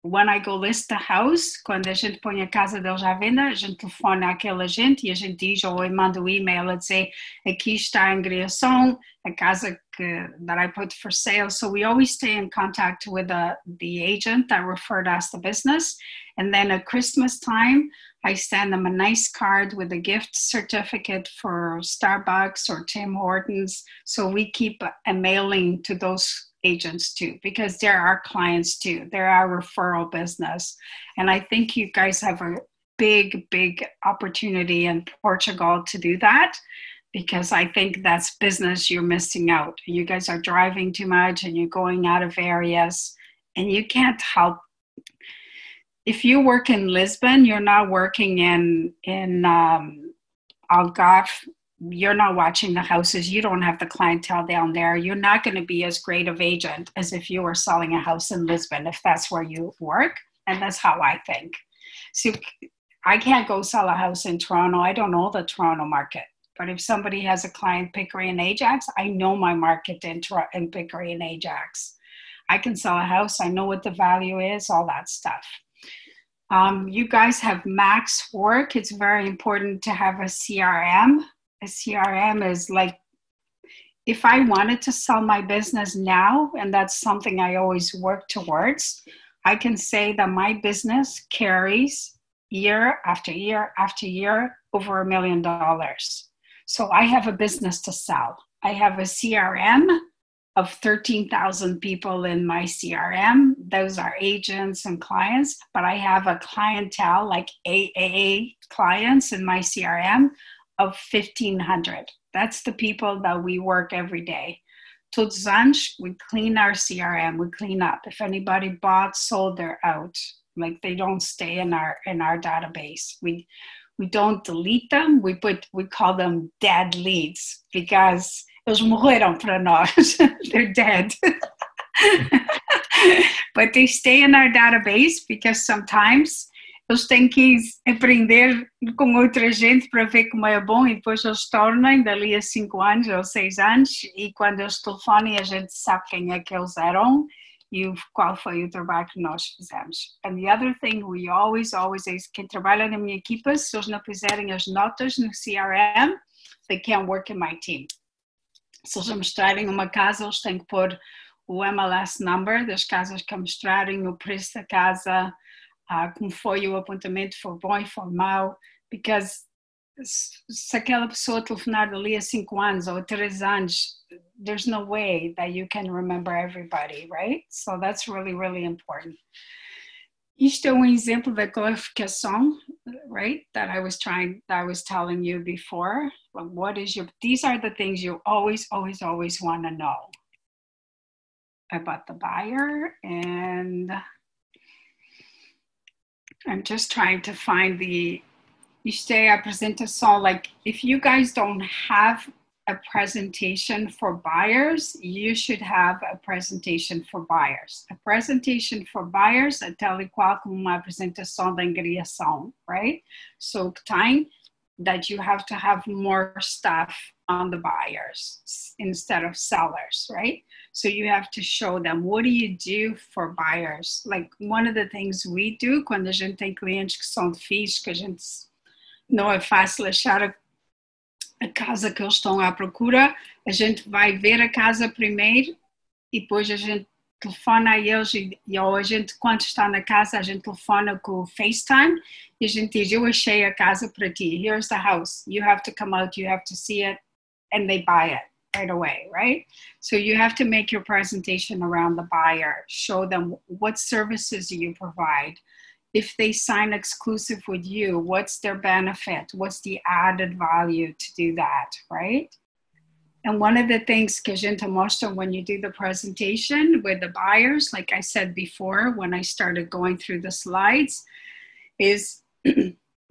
when I go list the house, quando a gente põe a casa deles à venda, a gente telefona àquela gente e a gente diz ou manda um e-mail a dizer aqui está a angriação, a casa that I put for sale. So we always stay in contact with the agent that referred us the business. And then at Christmas time, I send them a nice card with a gift certificate for Starbucks or Tim Hortons. So we keep a mailing to those agents too, because they're our clients too. They're our referral business. And I think you guys have a big, big opportunity in Portugal to do that, because I think that's business you're missing out. You guys are driving too much and you're going out of areas and you can't help. If you work in Lisbon, you're not working in Algarve. You're not watching the houses. You don't have the clientele down there. You're not going to be as great of agent as if you were selling a house in Lisbon, if that's where you work. And that's how I think. So I can't go sell a house in Toronto. I don't know the Toronto market. But if somebody has a client, Pickering and Ajax, I know my market in Pickering and Ajax. I can sell a house. I know what the value is, all that stuff. You guys have max work. It's very important to have a CRM. A CRM is like, if I wanted to sell my business now, and that's something I always work towards, I can say that my business carries year after year after year over $1 million. So I have a business to sell. I have a CRM of 13,000 people in my CRM. Those are agents and clients, but I have a clientele like AAA clients in my CRM of 1,500. That's the people that we work every day. Todos os anos, we clean our CRM, we clean up. If anybody bought, sold, they're out. Like they don't stay in our database. We don't delete them. We call them dead leads because eles morreram para nós. They're dead. But they stay in our database because sometimes eles têm que aprender com outra gente para ver como é bom e depois eles tornem dali a 5 anos ou 6 anos e quando eles telefonam a gente sabe quem é que eles eram e qual foi o trabalho que nós fizemos. And the other thing we always is quem trabalha na minha equipa, se eles não puserem as notas no CRM, they can't work in my team. Se eles mostrarem uma casa, eles têm que pôr o MLS number das casas que mostrarem, o preço da casa, como foi o apontamento, for bom e for mau, because se aquela pessoa telefonar dali a 5 anos ou a 3 anos, there's no way that you can remember everybody, right? So that's really, really important. Isto é exemplo da qualificação, right? That I was telling you before. These are the things you always want to know about the buyer. And I'm just trying to find isto é a apresentação, like if you guys don't have a presentation for buyers, you should have a presentation for buyers. A presentation for buyers é tal e qual como uma apresentação da angariação, right? So time that you have to have more stuff on the buyers instead of sellers, right? So you have to show them, what do you do for buyers? Like one of the things we do quando a gente tem clientes que são difíceis, que a gente não é fácil achar a casa que eles estão à procura, a gente vai ver a casa primeiro e depois a gente telefona a eles ou a gente, quando está na casa, a gente telefona com o FaceTime e a gente diz, eu achei a casa para ti, here's the house, you have to come out, you have to see it, and they buy it right away, right? So you have to make your presentation around the buyer, show them what services you provide. If they sign exclusive with you, what's their benefit? What's the added value to do that, right? And one of the things que a gente mostra when you do the presentation with the buyers, like I said before, when I started going through the slides, is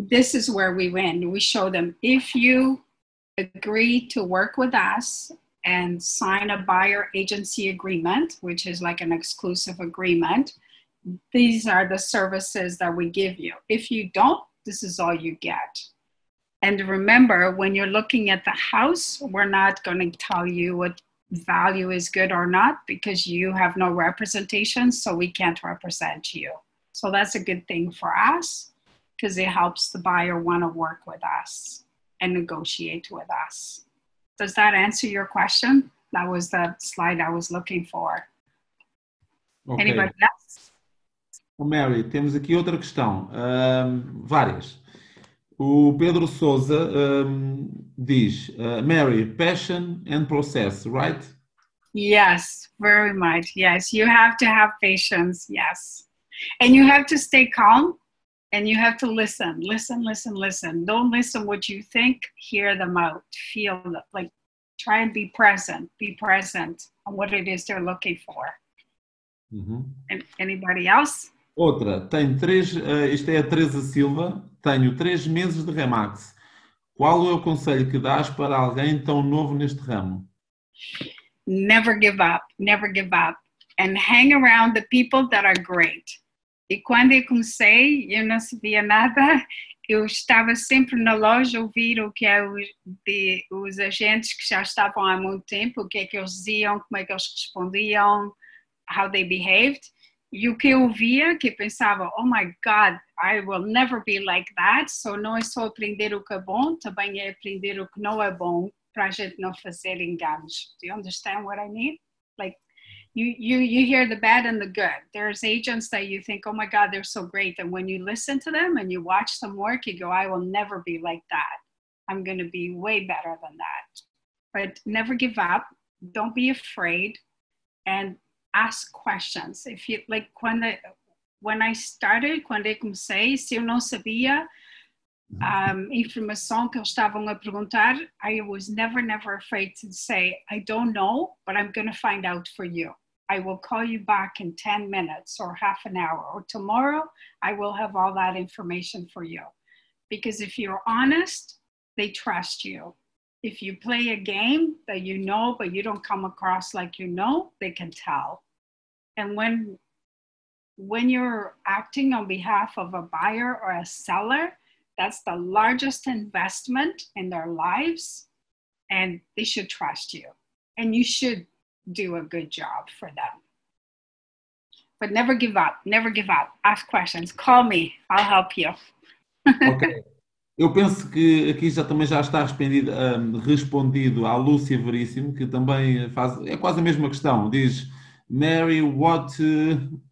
this is where we win. We show them, if you agree to work with us and sign a buyer agency agreement, which is like an exclusive agreement, these are the services that we give you. If you don't, this is all you get. And remember, when you're looking at the house, we're not going to tell you what value is good or not because you have no representation, so we can't represent you. So that's a good thing for us because it helps the buyer want to work with us and negotiate with us. Does that answer your question? That was the slide I was looking for. Okay. Anybody else? Mary, temos aqui outra questão, várias. O Pedro Souza diz, Mary, passion and process, right? Yes, very much. Yes, you have to have patience. Yes. And you have to stay calm and you have to listen. Don't listen what you think, hear them out. Feel like, try and be present on what it is they're looking for. And anybody else? Outra, tenho isto é a Teresa Silva, tenho 3 meses de Remax. Qual é o conselho que dás para alguém tão novo neste ramo? Never give up, and hang around the people that are great. E quando eu comecei, eu não sabia nada, eu estava sempre na loja a ouvir o que é os agentes que já estavam há muito tempo, o que é que eles diziam, como é que eles respondiam, how they behaved. E o que eu ouvia, que eu pensava, oh my God, I will never be like that. So não é só aprender o que é bom, também é aprender o que não é bom para a gente não fazer enganos. Do you understand what I mean? Like, you hear the bad and the good. There's agents that you think, oh my God, they're so great. And when you listen to them and you watch them work, you go, I will never be like that. I'm going to be way better than that. But never give up. Don't be afraid. And ask questions. If you like, when I started, quando eu comecei, se eu não sabia informação que eles estavam a perguntar, I was never afraid to say, I don't know, but I'm going to find out for you. I will call you back in 10 minutes or half an hour, or tomorrow I will have all that information for you. Because if you're honest, they trust you. If you play a game that you know, but you don't come across like you know, they can tell. And when when you're acting on behalf of a buyer or a seller, that's the largest investment in their lives, and they should trust you, and you should do a good job for them. But never give up, never give up. Ask questions, call me, I'll help you. Ok. Eu penso que aqui também já está respondido à Lúcia Veríssimo, que também é quase a mesma questão. Diz, Mary, what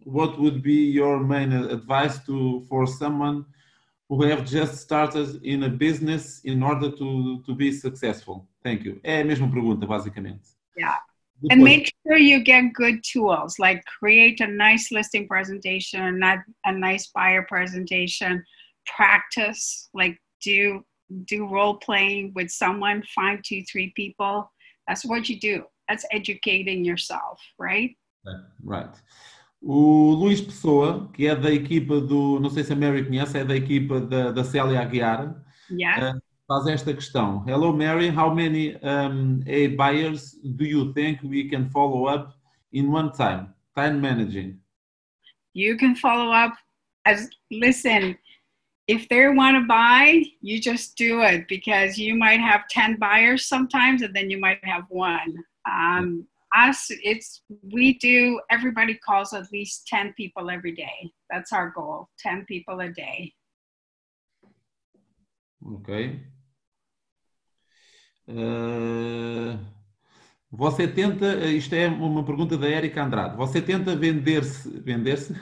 would be your main advice for someone who have just started in a business in order to be successful? Thank you. É a mesma pergunta, basicamente. Yeah. And make sure you get good tools, like create a nice listing presentation, a nice buyer presentation, practice, like do role playing with someone, 5, 2, 3 people. That's what you do. That's educating yourself, right? Right. O Luís Pessoa, que é da equipa não sei se a Mary conhece, é da equipa da Célia Aguiar, faz esta questão. Hello Mary, how many buyers do you think we can follow up in one time? Time managing. You can follow up listen, if they want to buy, you just do it, because you might have 10 buyers sometimes, and then you might have one. Everybody calls at least 10 people every day. That's our goal, 10 people a day. Ok. Você tenta, isto é uma pergunta da Érica Andrade, você tenta vender-se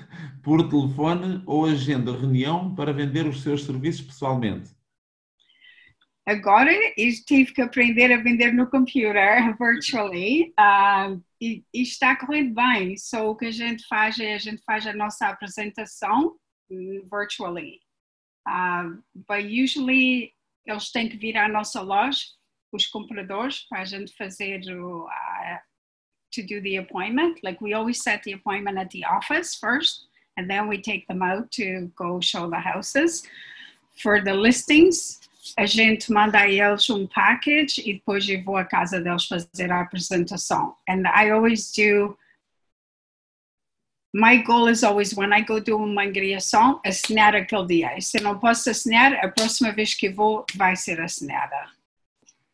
por telefone ou agenda reunião para vender os seus serviços pessoalmente? Agora eu tive que aprender a vender no computer, virtually, e está correndo bem. So, o que a gente faz é a nossa apresentação virtually. But usually eles têm que vir à nossa loja, os compradores, para a gente fazer to do the appointment. Like, we always set the appointment at the office first, and then we take them out to go show the houses. For the listings, a gente manda a eles package e depois eu vou à casa deles fazer a apresentação. And I always do, my goal is always, when I go do uma angariação, assinar aquele dia. Se eu não posso assinar, a próxima vez que vou vai ser assinada.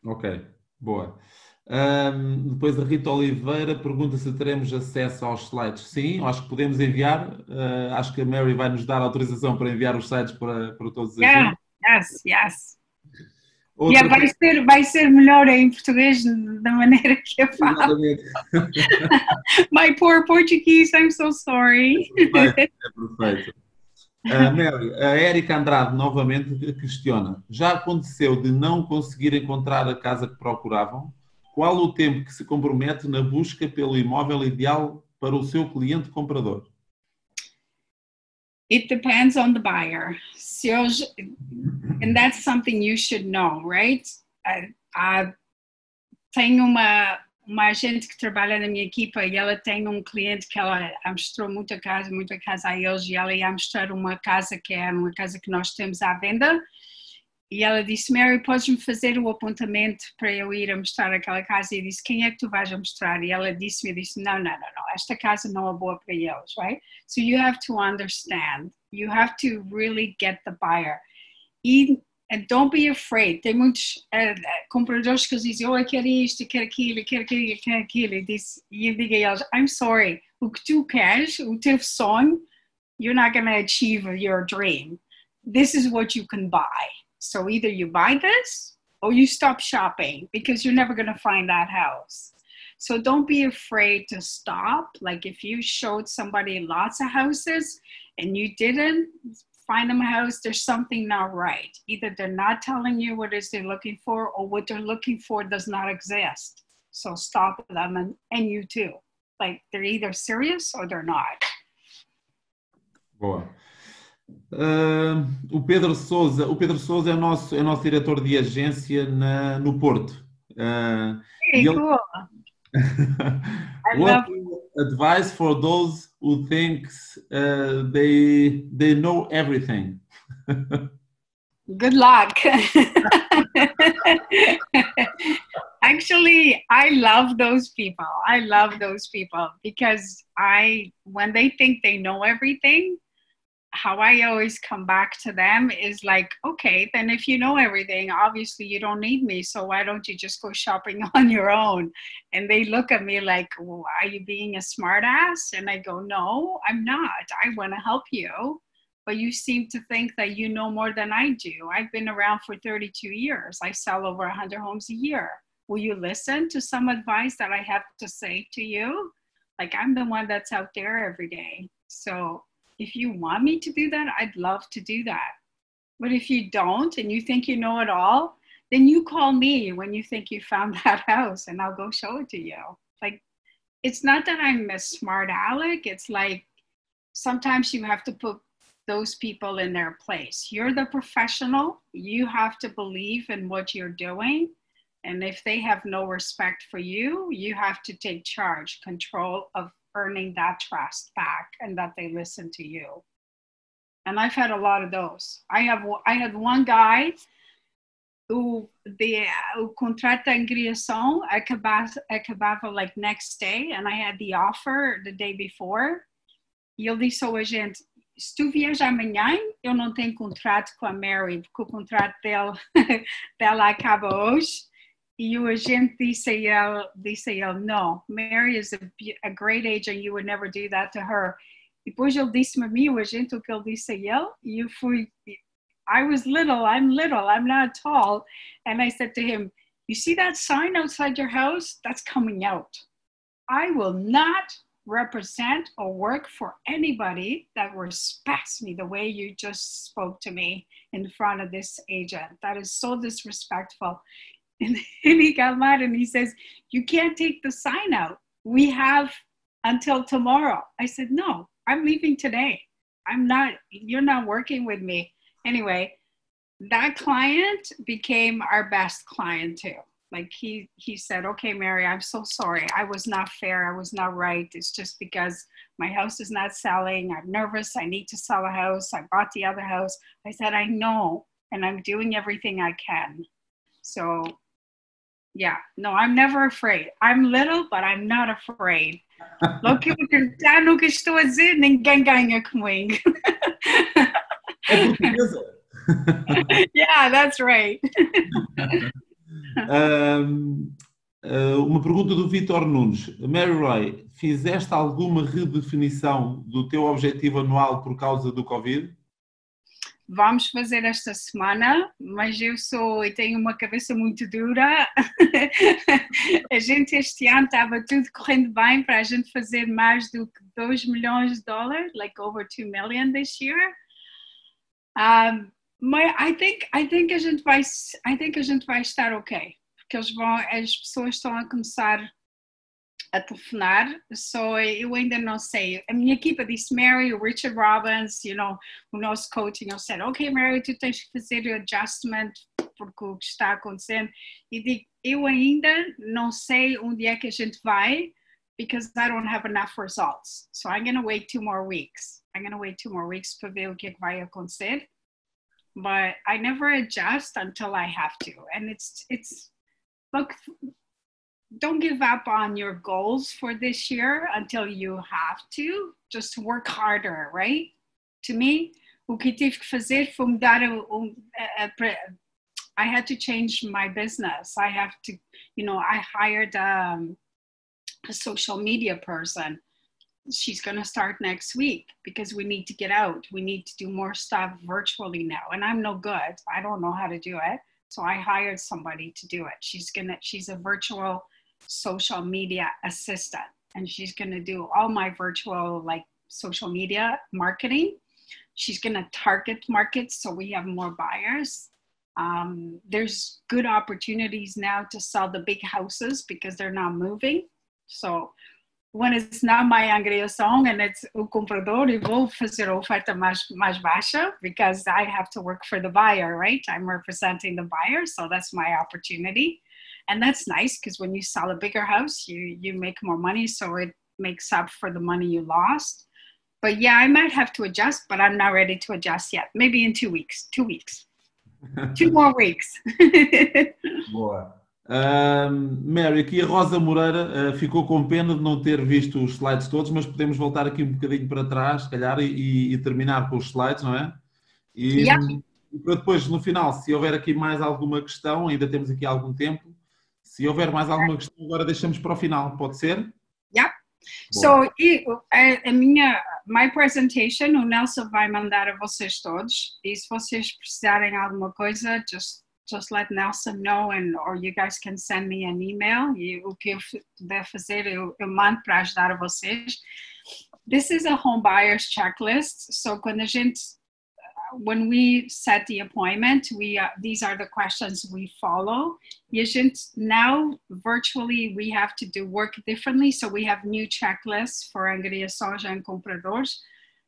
Ok, boa. Depois a Rita Oliveira pergunta se teremos acesso aos slides. Sim, acho que podemos enviar. Acho que a Mary vai nos dar autorização para enviar os slides para todos os agentes. Yes. Vai ser melhor em português da maneira que eu falo. My poor Portuguese, I'm so sorry. É perfeito. Mary, a Érica Andrade novamente questiona: já aconteceu de não conseguir encontrar a casa que procuravam? Qual o tempo que se compromete na busca pelo imóvel ideal para o seu cliente comprador? It depends on the buyer. And that's something you should know, right? Tenho uma agente que trabalha na minha equipa e ela tem cliente que ela mostrou muita casa a eles, e ela ia mostrar uma casa que é uma casa que nós temos à venda. E ela disse: Mary, podes-me fazer o apontamento para eu ir a mostrar aquela casa? E eu disse: quem é que tu vais a mostrar? E ela disse: não, esta casa não é boa para eles, right? So you have to understand. You have to really get the buyer. And don't be afraid. Tem muitos compradores que dizem: eu quero isto, eu quero aquilo, eu quero aquilo. E eu digo a eles: I'm sorry, o que tu queres, o teu sonho, you're not going to achieve your dream. This is what you can buy. So either you buy this or you stop shopping, because you're never going to find that house. So don't be afraid to stop. Like, if you showed somebody lots of houses and you didn't find them a house, there's something not right. Either they're not telling you what it is they're looking for, or what they're looking for does not exist. So stop them, and you too. Like, they're either serious or they're not. Boa. O Pedro Sousa é o nosso diretor de agência no Porto. Cool. What advice for those who think they know everything? Good luck. Actually, I love those people. I love those people because when they think they know everything, how I always come back to them is like, okay, then if you know everything, obviously you don't need me. So why don't you just go shopping on your own? And they look at me like, well, are you being a smart ass? And I go, no, I'm not. I want to help you. But you seem to think that you know more than I do. I've been around for 32 years. I sell over 100 homes a year. Will you listen to some advice that I have to say to you? Like, I'm the one that's out there every day. So if you want me to do that, I'd love to do that. But if you don't and you think you know it all, then you call me when you think you found that house and I'll go show it to you. Like, it's not that I'm a smart aleck. It's like sometimes you have to put those people in their place. You're the professional. You have to believe in what you're doing. And if they have no respect for you, you have to take control of earning that trust back and that they listen to you. And I've had a lot of those. I had one guy who contrato em criação acabava like next day, and I had the offer the day before. E ele disse ao agente, se tu viajas amanhã, eu não tenho contrato com a Mary, porque o contrato dela acaba hoje. E o agente disse a ele, no, Mary is a great agent, you would never do that to her. Depois ele disse-me a mim, o agente, o que ele disse a ele, e eu fui, I was little, I'm not tall. And I said to him, you see that sign outside your house? That's coming out. I will not represent or work for anybody that respects me the way you just spoke to me in front of this agent. That is so disrespectful. And he got mad and he says, you can't take the sign out. We have until tomorrow. I said, no, I'm leaving today. You're not working with me. Anyway, that client became our best client too. Like he said, okay, Mary, I'm so sorry. I was not fair. I was not right. It's just because my house is not selling. I'm nervous. I need to sell a house. I bought the other house. I said, I know, and I'm doing everything I can. So yeah, no, I'm never afraid. I'm little, but I'm not afraid. Look, já nunca estou a dizer, ninguém ganha comigo. É portuguesa. Yeah, that's right. Uma pergunta do Vítor Nunes. Mary Roy, fizeste alguma redefinição do teu objetivo anual por causa do Covid? Vamos fazer esta semana, mas eu tenho uma cabeça muito dura. A gente este ano estava tudo correndo bem para a gente fazer mais do que $2 million, like over 2 million this year. Mas I think a gente vai estar ok, porque as pessoas estão a começar a telefonar, so eu ainda não sei. A minha equipa disse, Mary, o Richard Robbins, o nosso coaching, eu disse, ok, Mary, tu tens que fazer o adjustment porque o que está acontecendo. E digo, eu ainda não sei onde é que a gente vai, because I don't have enough results. So I'm going to wait 2 more weeks. Para ver o que é que vai acontecer. But I never adjust until I have to. And it's look, don't give up on your goals for this year until you have to. Just work harder, right? To me, o que tive que fazer foi mudar I had to change my business. I have to, I hired a social media person. She's going to start next week because we need to get out. We need to do more stuff virtually now. And I'm no good. I don't know how to do it. So I hired somebody to do it. She's a virtual social media assistant, and she's going to do all my virtual social media marketing. She's going to target markets so we have more buyers. There's good opportunities now to sell the big houses because they're not moving. So when it's not my angriação and it's o comprador, eu vou fazer a oferta mais baixa because I have to work for the buyer, right? I'm representing the buyer, so that's my opportunity. And that's nice because when you sell a bigger house, you make more money, so it makes up for the money you lost. But yeah, I might have to adjust, but I'm not ready to adjust yet. Maybe in 2 weeks. 2 weeks. 2 more weeks. Boa. Mary, aqui a Rosa Moreira ficou com pena de não ter visto os slides todos, mas podemos voltar aqui um bocadinho para trás, se calhar, e terminar com os slides, não é? E, Yeah. e para depois, no final, se houver aqui mais alguma questão, ainda temos aqui algum tempo, se houver mais alguma questão, agora deixamos para o final, pode ser? Yeah. Bom. So, my presentation, o Nelson vai mandar a vocês todos. E se vocês precisarem de alguma coisa, just let Nelson know, or you guys can send me an email. E o que eu puder fazer, eu mando para ajudar a vocês. This is a home buyer's checklist. So, when we set the appointment, these are the questions we follow. E a gente, now, virtually, we have to do work differently. So we have new checklists for angariações and compradores.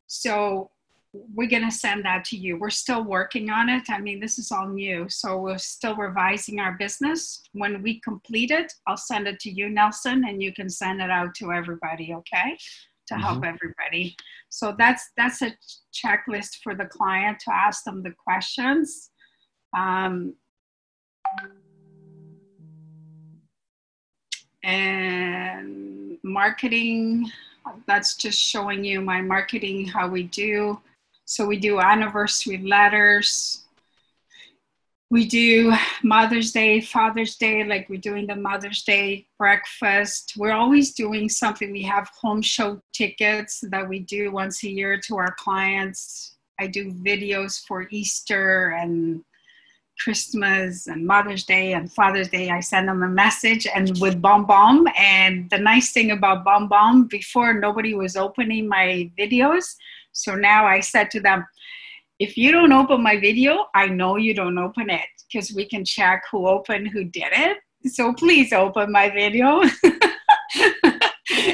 So we're going to send that to you. We're still working on it. I mean, this is all new. So we're still revising our business. When we complete it, I'll send it to you, Nelson, and you can send it out to everybody, okay? To help everybody. So that's a checklist for the client to ask them the questions. And marketing, that's just showing you my marketing, how we do. So we do anniversary letters. We do Mother's Day, Father's Day, like we're doing the Mother's Day breakfast. We're always doing something. We have home show tickets that we do once a year to our clients. I do videos for Easter and Christmas and Mother's Day and Father's Day. I send them a message and with BombBomb. And the nice thing about BombBomb, before nobody was opening my videos. So now I said to them, if you don't open my video, I know you don't open it because we can check who opened, who did it. So please open my video.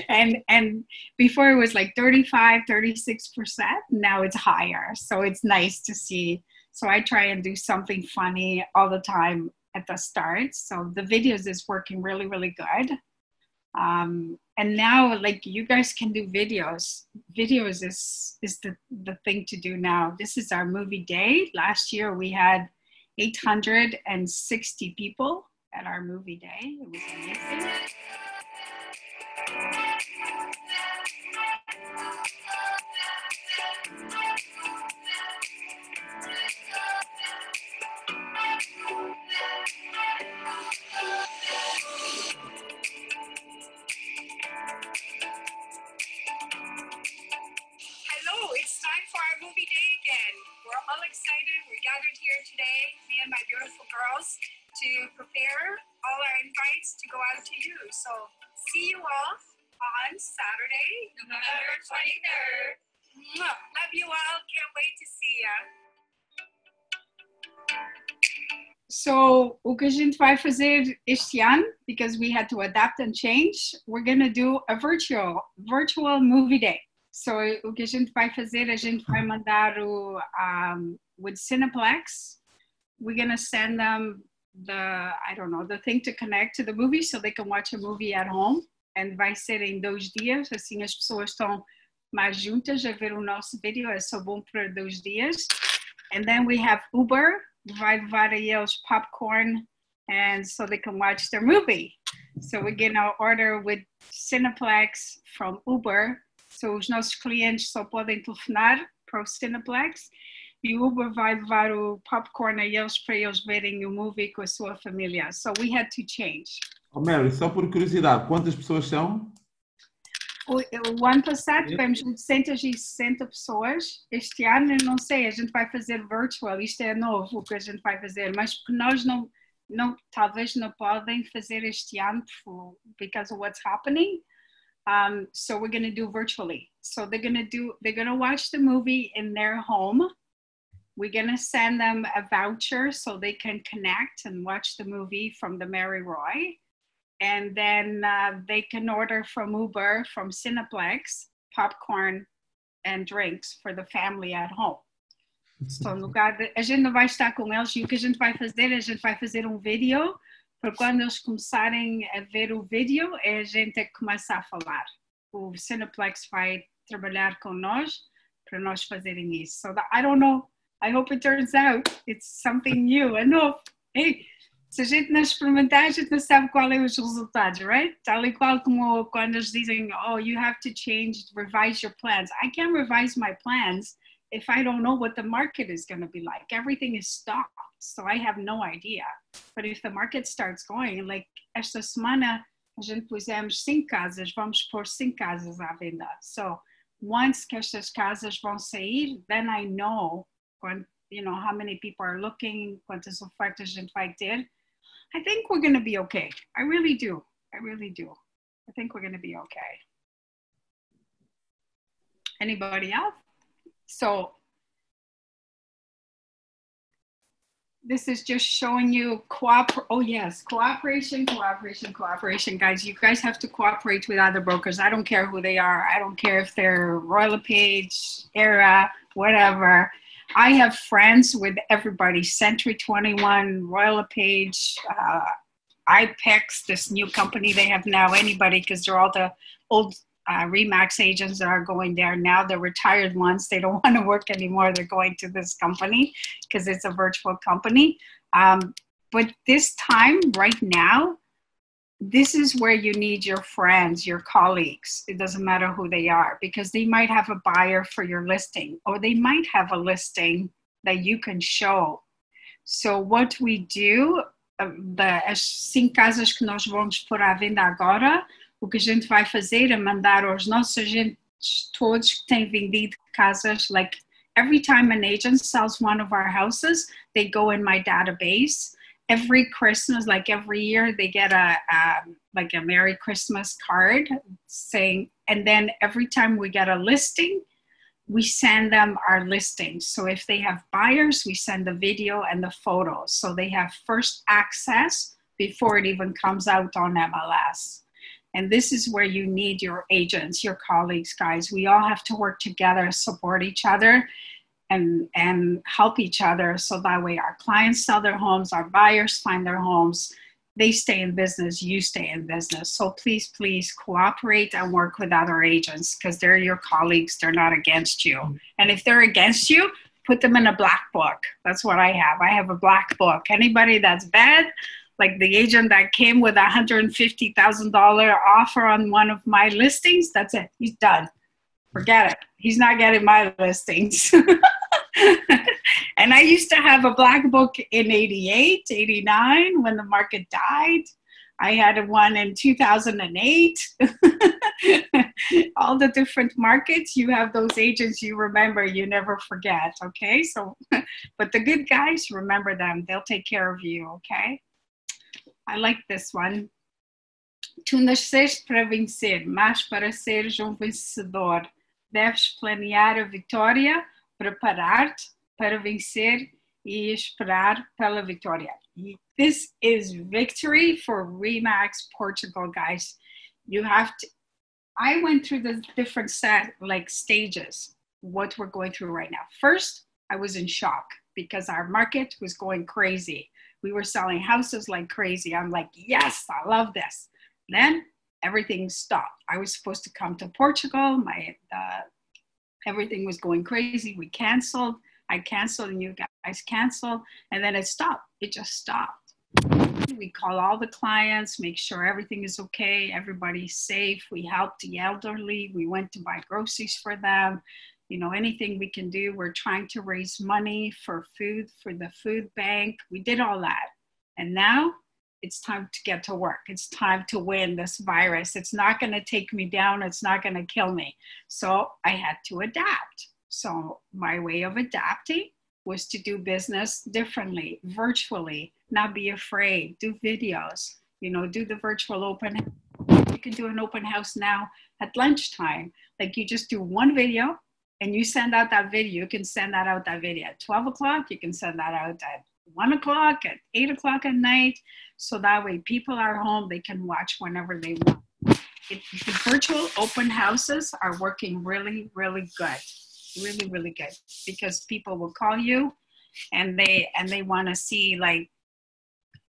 and before it was like 35, 36%. Now it's higher. So it's nice to see. So I try and do something funny all the time at the start. So the videos is working really, really good. And now, like, you guys can do videos. Videos is the thing to do now. This is our movie day. Last year we had 860 people at our movie day. It was amazing. Gathered here today, me and my beautiful girls, to prepare all our invites to go out to you. So see you all on Saturday, November 23rd. Love you all. Can't wait to see ya. So, o que a gente vai fazer este ano, because we had to adapt and change, we're going to do a virtual movie day. So, o que a gente vai fazer, a gente vai mandar with Cineplex, we're going to send them the thing to connect to the movie so they can watch a movie at home. And vai ser em 2 dias, assim as pessoas estão mais juntas a ver o nosso vídeo, é só bom para 2 dias. And then we have Uber, vai levar a eles popcorn, and so they can watch their movie. So we're going to order with Cineplex from Uber. So os nossos clientes só podem telefonar para o Cineplex. E o Uber vai levar o popcorn a eles para eles verem o movie com a sua família. So we had to change. Oh, Mary, só por curiosidade, quantas pessoas são? O ano passado tivemos 860 pessoas. Este ano, eu não sei, a gente vai fazer virtual. Isto é novo o que a gente vai fazer. Mas porque nós talvez não podem fazer este ano because of what's happening. So we're going to do virtually. So they're going to watch the movie in their home. We're going to send them a voucher so they can connect and watch the movie from the Mary Roy. And then they can order from Uber, from Cineplex, popcorn and drinks for the family at home. So, no lugar a gente não vai estar com eles, e o que a gente vai fazer um vídeo, para quando eles começarem a ver o vídeo, a gente é que começa a falar. O Cineplex vai trabalhar com nós para nós fazerem isso. So I don't know. I hope it turns out it's something new enough. Hey, Se a gente não experimentar, a gente não sabe qual é os resultados, right? Tal e qual como quando eles dizem, oh, you have to change, revise your plans. I can't revise my plans if I don't know what the market is going to be like. Everything is stopped, so I have no idea. But if the market starts going, like esta semana, a gente pusemos 5 casas, vamos pôr 5 casas à venda. So once que estas casas vão sair, then I know when, you know, how many people are looking, quantas ofertas a gente vai ter. I think we're going to be okay. I really do. I really do. I think we're going to be okay. Anybody else? So this is just showing you cooperation, guys. You guys have to cooperate with other brokers. I don't care who they are. I don't care if they're Royal LePage, Era, whatever. I have friends with everybody, Century 21, Royal LePage, IPEX, this new company they have now, anybody, because they're all the old Remax agents that are going there now. The retired ones, they don't want to work anymore. They're going to this company because it's a virtual company. But this time, right now, this is where you need your friends, your colleagues. It doesn't matter who they are, because they might have a buyer for your listing, or they might have a listing that you can show. So what we do, as 5 casas que nós vamos pôr à venda agora, o que a gente vai fazer é mandar aos nossos agentes todos que têm vendido casas, like every time an agent sells one of our houses, they go in my database. Every Christmas, like every year, they get a Merry Christmas card saying, and then every time we get a listing, we send them our listings. So if they have buyers, we send the video and the photos. So they have first access before it even comes out on MLS. And this is where you need your agents, your colleagues, guys. We all have to work together, support each other, and help each other, so that way our clients sell their homes, our buyers find their homes, they stay in business, you stay in business. So please, please cooperate and work with other agents, because they're your colleagues, they're not against you. And if they're against you, put them in a black book. That's what I have. I have a black book. Anybody that's bad, like the agent that came with a $150,000 offer on one of my listings, that's it, he's done. Forget it. He's not getting my listings. And I used to have a black book in 88, 89, when the market died. I had one in 2008. All the different markets, you have those agents you remember, you never forget, okay? So, but the good guys, remember them. They'll take care of you, okay? I like this one. Tu nasceste para vencer, mas para seres vencedor, deves planear a vitória, preparar-te para vencer e esperar pela vitória. This is victory for Remax Portugal, guys. You have to, I went through the different stages, what we're going through right now. First, I was in shock because our market was going crazy. We were selling houses like crazy. I'm like, yes, I love this. Then everything stopped. I was supposed to come to Portugal. Everything was going crazy. We canceled. I canceled and you guys canceled. And then it stopped. It just stopped. We call all the clients, make sure everything is okay. Everybody's safe. We helped the elderly. We went to buy groceries for them. You know, anything we can do. We're trying to raise money for food, for the food bank. We did all that. And now it's time to get to work. It's time to win this virus. It's not going to take me down. It's not going to kill me. So I had to adapt. So my way of adapting was to do business differently, virtually, not be afraid, do videos, you know, do the virtual open. You can do an open house now at lunchtime. Like you just do one video and you send out that video. You can send that video at 12 o'clock. You can send that out at 1 o'clock, at 8 o'clock at night. So that way people are home, they can watch whenever they want. The virtual open houses are working really, really good. Really, really good, because people will call you and they want to see like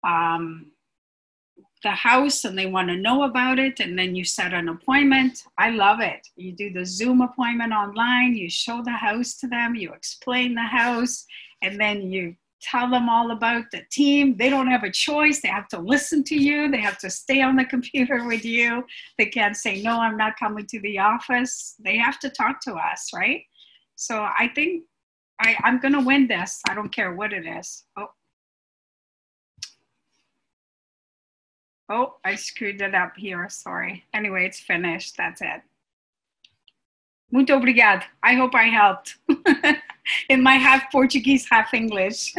the house and they want to know about it, and then you set an appointment. I love it. You do the Zoom appointment online, you show the house to them, you explain the house, and then you tell them all about the team. They don't have a choice. They have to listen to you. They have to stay on the computer with you. They can't say, no, I'm not coming to the office. They have to talk to us, right? So I think I'm going to win this. I don't care what it is. Oh, I screwed it up here. Sorry. Anyway, it's finished. That's it. Muito obrigado. I hope I helped. In my half Portuguese, half English.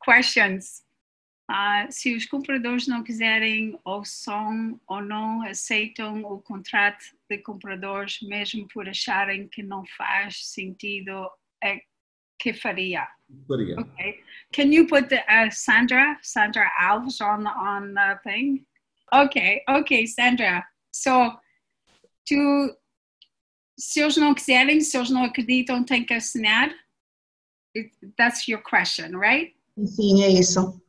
Questions? Se os compradores não quiserem ou são ou não aceitam o contrato de compradores, mesmo por acharem que não faz sentido, que faria? Okay. Can you put Sandra Alves on the thing? Okay, Sandra. So, se eles não quiserem, se eles não acreditam, tem que assinar? That's your question, right? Sim, é isso.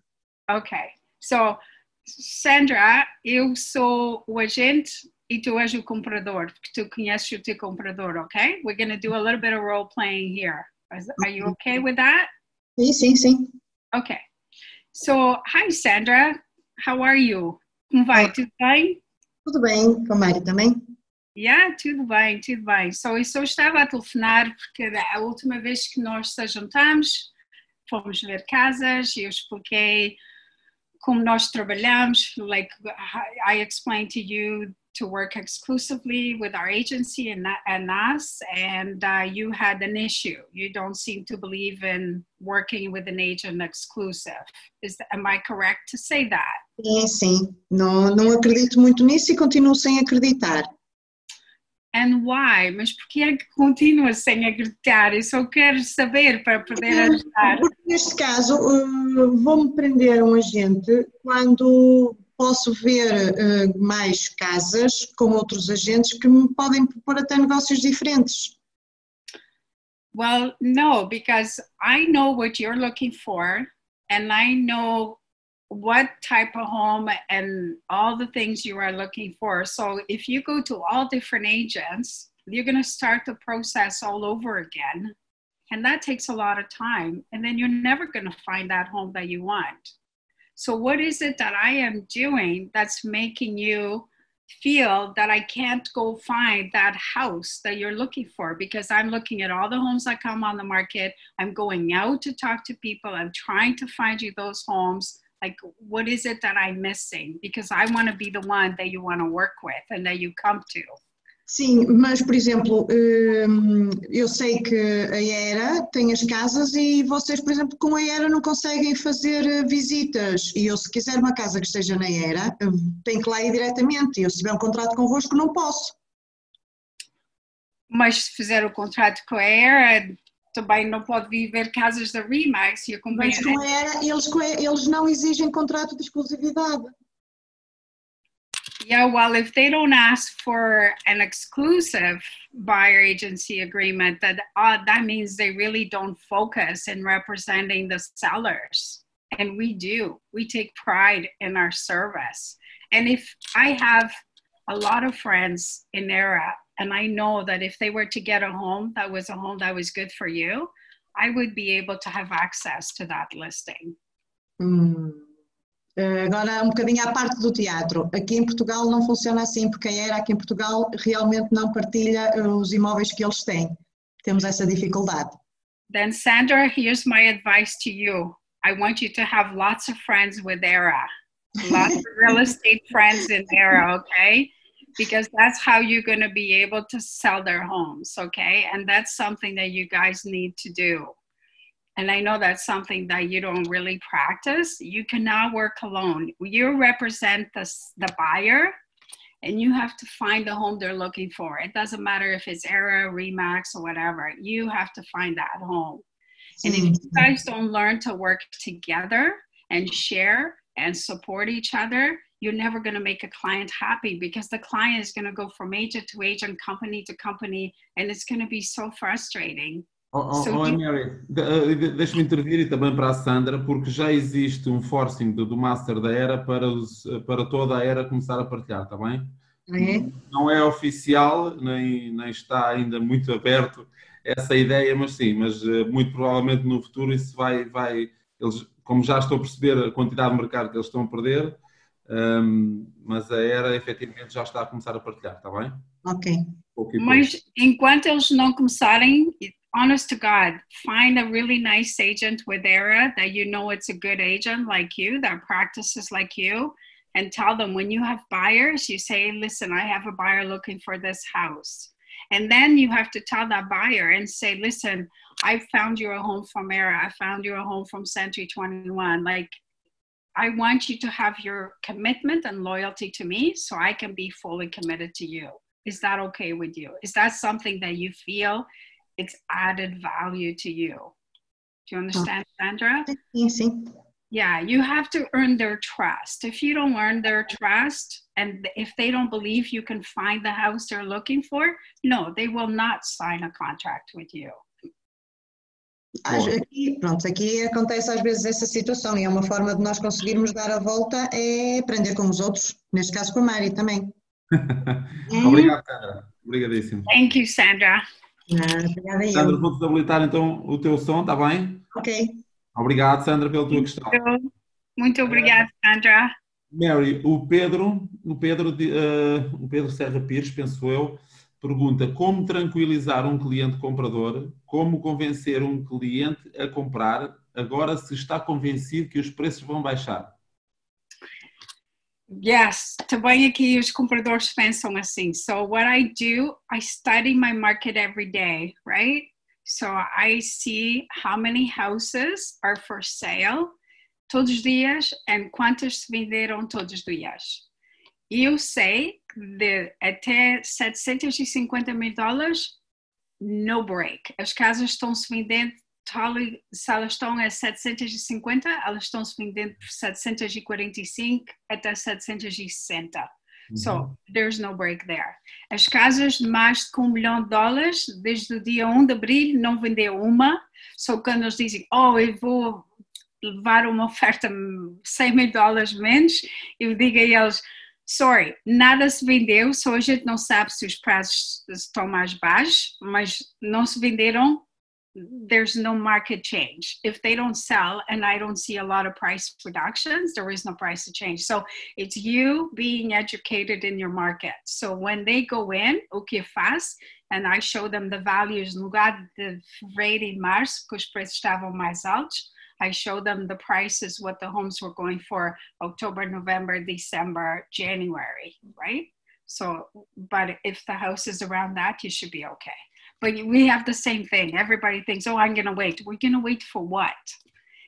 Okay. So, Sandra, eu sou o agente e tu és o comprador, porque tu conheces o teu comprador, okay? We're going to do a little bit of role playing here. Are you okay with that? Sim. Okay. So, hi, Sandra. How are you? Como vai? Tudo bem? Tudo bem, com a Mari também? Yeah, tudo bem. So, eu só estava a telefonar porque a última vez que nós nos juntamos, fomos ver casas e eu expliquei como nós trabalhamos. Like, I explained to you to work exclusively with our agency and us, and you had an issue. You don't seem to believe in working with an agent exclusive. Am I correct to say that? Sim. Não acredito muito nisso e continuo sem acreditar. And why? Mas por que é que continua sem acreditar? Eu só quero saber para poder ajudar. Porque neste caso vou-me prender um agente quando posso ver mais casas com outros agentes que me podem propor até negócios diferentes. Well, no, because I know what you're looking for and I know what type of home and all the things you are looking for. So if you go to all different agents, you're going to start the process all over again. And that takes a lot of time. And then you're never going to find that home that you want. So what is it that I am doing that's making you feel that I can't go find that house that you're looking for? Because I'm looking at all the homes that come on the market. I'm going out to talk to people. I'm trying to find you those homes. Like, what is it that I'm missing? Because I want to be the one that you want to work with and that you come to. Sim, mas, por exemplo, eu sei que a Era tem as casas e vocês, por exemplo, com a Era não conseguem fazer visitas. E eu, se quiser uma casa que esteja na Era, tenho que lá ir diretamente. E eu, se tiver um contrato convosco, não posso. Mas se fizer o contrato com a Era, também não pode viver casas da Remax. Mas com a Era, eles não exigem contrato de exclusividade. Yeah, well, if they don't ask for an exclusive buyer agency agreement, that means they really don't focus in representing the sellers. And we do. We take pride in our service. And if I have a lot of friends in ERA, and I know that if they were to get a home that was good for you, I would be able to have access to that listing. Agora, um bocadinho à parte do teatro. Aqui em Portugal não funciona assim, porque a Era aqui em Portugal realmente não partilha os imóveis que eles têm. Temos essa dificuldade. Then, Sandra, here's my advice to you. I want you to have lots of friends with ERA. Lots of real estate friends in ERA, okay? Because that's how you're going to be able to sell their homes, okay? And that's something that you guys need to do. And I know that's something that you don't really practice. You cannot work alone. You represent the buyer, and you have to find the home they're looking for. It doesn't matter if it's ERA, Remax, or whatever. You have to find that home. And if you guys don't learn to work together and share and support each other, you're never going to make a client happy, because the client is going to go from agent to agent, company to company, and it's going to be so frustrating. Mary, deixa-me intervir e também para a Sandra, porque já existe um forcing do Master da ERA para toda a ERA começar a partilhar, está bem? É? Não é oficial, nem está ainda muito aberto, essa ideia, mas sim, mas muito provavelmente no futuro isso eles, como já estou a perceber a quantidade de mercado que eles estão a perder, mas a Era efetivamente já está a começar a partilhar, está bem? Ok. Mas enquanto eles não começarem, honest to God, find a really nice agent with Era that you know it's a good agent like you, that practices like you, and tell them when you have buyers, you say, listen, I have a buyer looking for this house. And then you have to tell that buyer and say, listen, I found you a home from Era. I found you a home from Century 21. Like, I want you to have your commitment and loyalty to me so I can be fully committed to you. Is that okay with you? Is that something that you feel it's added value to you? Do you understand, Sandra? Yes. Yeah, you have to earn their trust. If you don't earn their trust, and if they don't believe you can find the house they're looking for, no, they will not sign a contract with you. Aqui acontece às vezes essa situação e é uma forma de nós conseguirmos dar a volta é aprender com os outros, neste caso com a Mari também. Obrigado, Sandra. Obrigadíssimo. Thank you, Sandra. Obrigada eu. Sandra, vou desabilitar então o teu som, está bem? Ok. Obrigado, Sandra, pela tua questão. Muito obrigada, Sandra. Mary, o Pedro Serra Pires, penso eu, pergunta como tranquilizar um cliente comprador, como convencer um cliente a comprar, agora se está convencido que os preços vão baixar. Yes, também aqui os compradores pensam assim. So what I do, I study my market every day, right? So I see how many houses are for sale todos os dias e quantas se venderam todos os dias. E eu sei de até $750,000, no break. As casas estão se vendendo, se elas estão a 750, elas estão se vendendo por 745 até 760. So there's no break there. As casas de mais de $1 milhão, desde o dia 1 de abril, não vendeu uma. So quando eles dizem, eu vou levar uma oferta $100,000 menos, eu digo a eles, sorry, nada se vendeu, só a gente não sabe se os prazos estão mais baixos, mas não se venderam. There's no market change. If they don't sell and I don't see a lot of price reductions, there is no price to change. So it's you being educated in your market. So when they go in, o que eu faço, and I show them the values, no lugar de fevereiro e março, que os preços estavam mais altos, I show them the prices, what the homes were going for October, November, December, January, right? So, but if the house is around that, you should be okay. But we have the same thing. Everybody thinks, I'm going to wait. We're going to wait for what?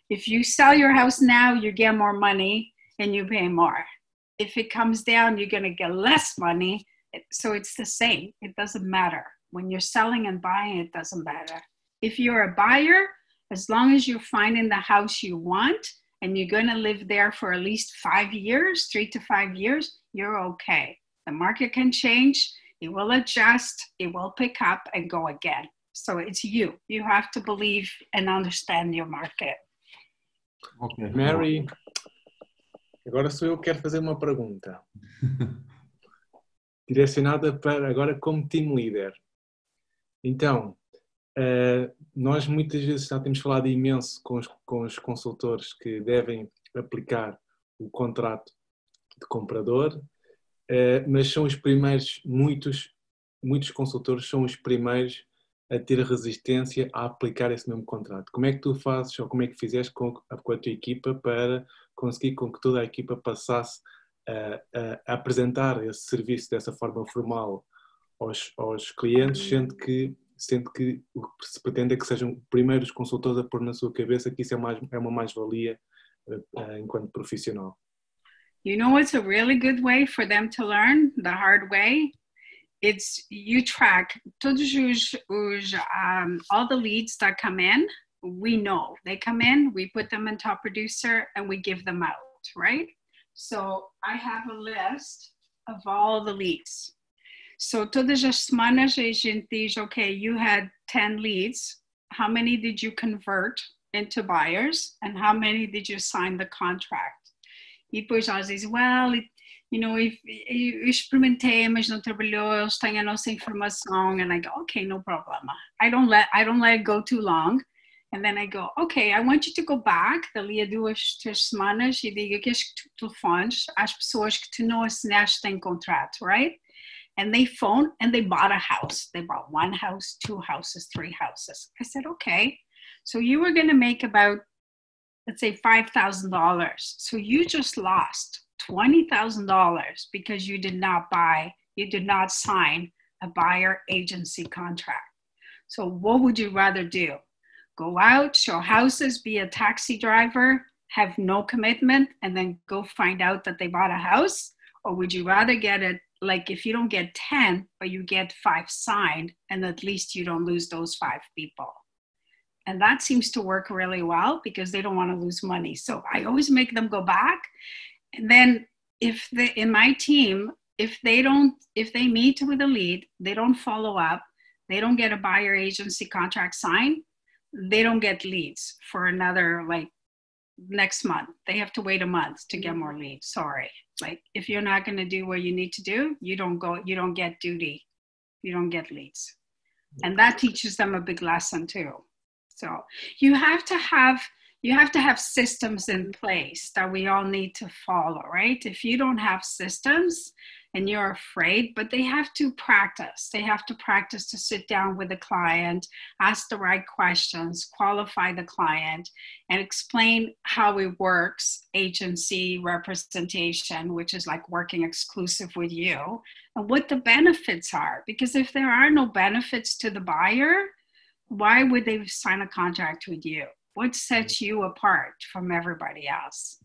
If you sell your house now, you get more money and you pay more. If it comes down, you're going to get less money. So it's the same. It doesn't matter. When you're selling and buying, it doesn't matter. If you're a buyer, as long as you're finding the house you want and you're going to live there for at least 5 years, 3 to 5 years, you're okay. The market can change. It will adjust, it will pick up and go again. So it's you. You have to believe and understand your market. Okay. Mary, agora sou eu que quero fazer uma pergunta. Direcionada para agora como team leader. Então, nós muitas vezes já temos falado imenso com os consultores que devem aplicar o contrato de comprador, mas são os primeiros, muitos consultores são os primeiros a ter resistência a aplicar esse mesmo contrato. Como é que tu fazes, ou como é que fizeste com a tua equipa para conseguir com que toda a equipa passasse a apresentar esse serviço dessa forma formal aos clientes, sendo que o que se pretende é que sejam primeiros consultores a pôr na sua cabeça que isso é uma mais-valia enquanto profissional? You know what's a really good way for them to learn the hard way? It's you track all the leads that come in. We know they come in, we put them in Top Producer and we give them out, right? So I have a list of all the leads. So todas as semanas a gente diz, okay, you had 10 leads. How many did you convert into buyers? And how many did you sign the contract? E depois elas dizem, well, eu experimentei, mas não trabalhou, eles têm a nossa informação. And I go, okay, no problema. I don't let it go too long. And then I go, okay, I want you to go back dali a 2-3 semanas e diga que as telefones às pessoas que tu não assinaste em contrato, right? And they phoned and they bought a house. They bought 1 house, 2 houses, 3 houses. I said, okay, so you were going to make about, let's say, $5,000. So you just lost $20,000 because you did not sign a buyer agency contract. So what would you rather do? Go out, show houses, be a taxi driver, have no commitment, and then go find out that they bought a house? Or would you rather get it, like if you don't get 10, but you get 5 signed, and at least you don't lose those 5 people? And that seems to work really well because they don't want to lose money. So I always make them go back. And then in my team, if they meet with a lead, they don't follow up, they don't get a buyer agency contract signed, they don't get leads for another, like, next month. They have to wait a month to get more leads. Sorry. Like, if you're not going to do what you need to do, you don't get duty. You don't get leads. And that teaches them a big lesson too. So you have to have systems in place that we all need to follow, right? If you don't have systems and you're afraid, but they have to practice. They have to practice to sit down with the client, ask the right questions, qualify the client, and explain how it works, agency representation, which is like working exclusive with you, and what the benefits are. Because if there are no benefits to the buyer, why would they sign a contract with you? What sets you apart from everybody else?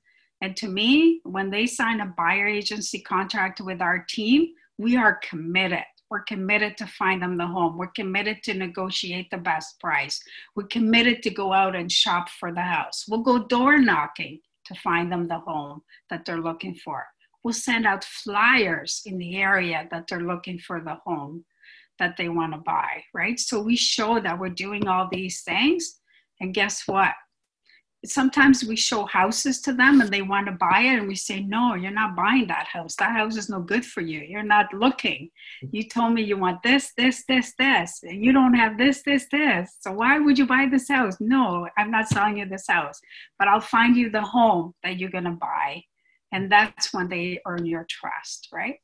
And to me, when they sign a buyer agency contract with our team, we are committed. We're committed to find them the home. We're committed to negotiate the best price. We're committed to go out and shop for the house. We'll go door knocking to find them the home that they're looking for. We'll send out flyers in the area that they're looking for the home that they want to buy, right? So we show that we're doing all these things. And guess what? Sometimes we show houses to them and they want to buy it and we say, no, you're not buying that house. That house is no good for you. You're not looking. You told me you want this, this, this, this, and you don't have this, this, this. So why would you buy this house? No, I'm not selling you this house, but I'll find you the home that you're going to buy. And that's when they earn your trust, right?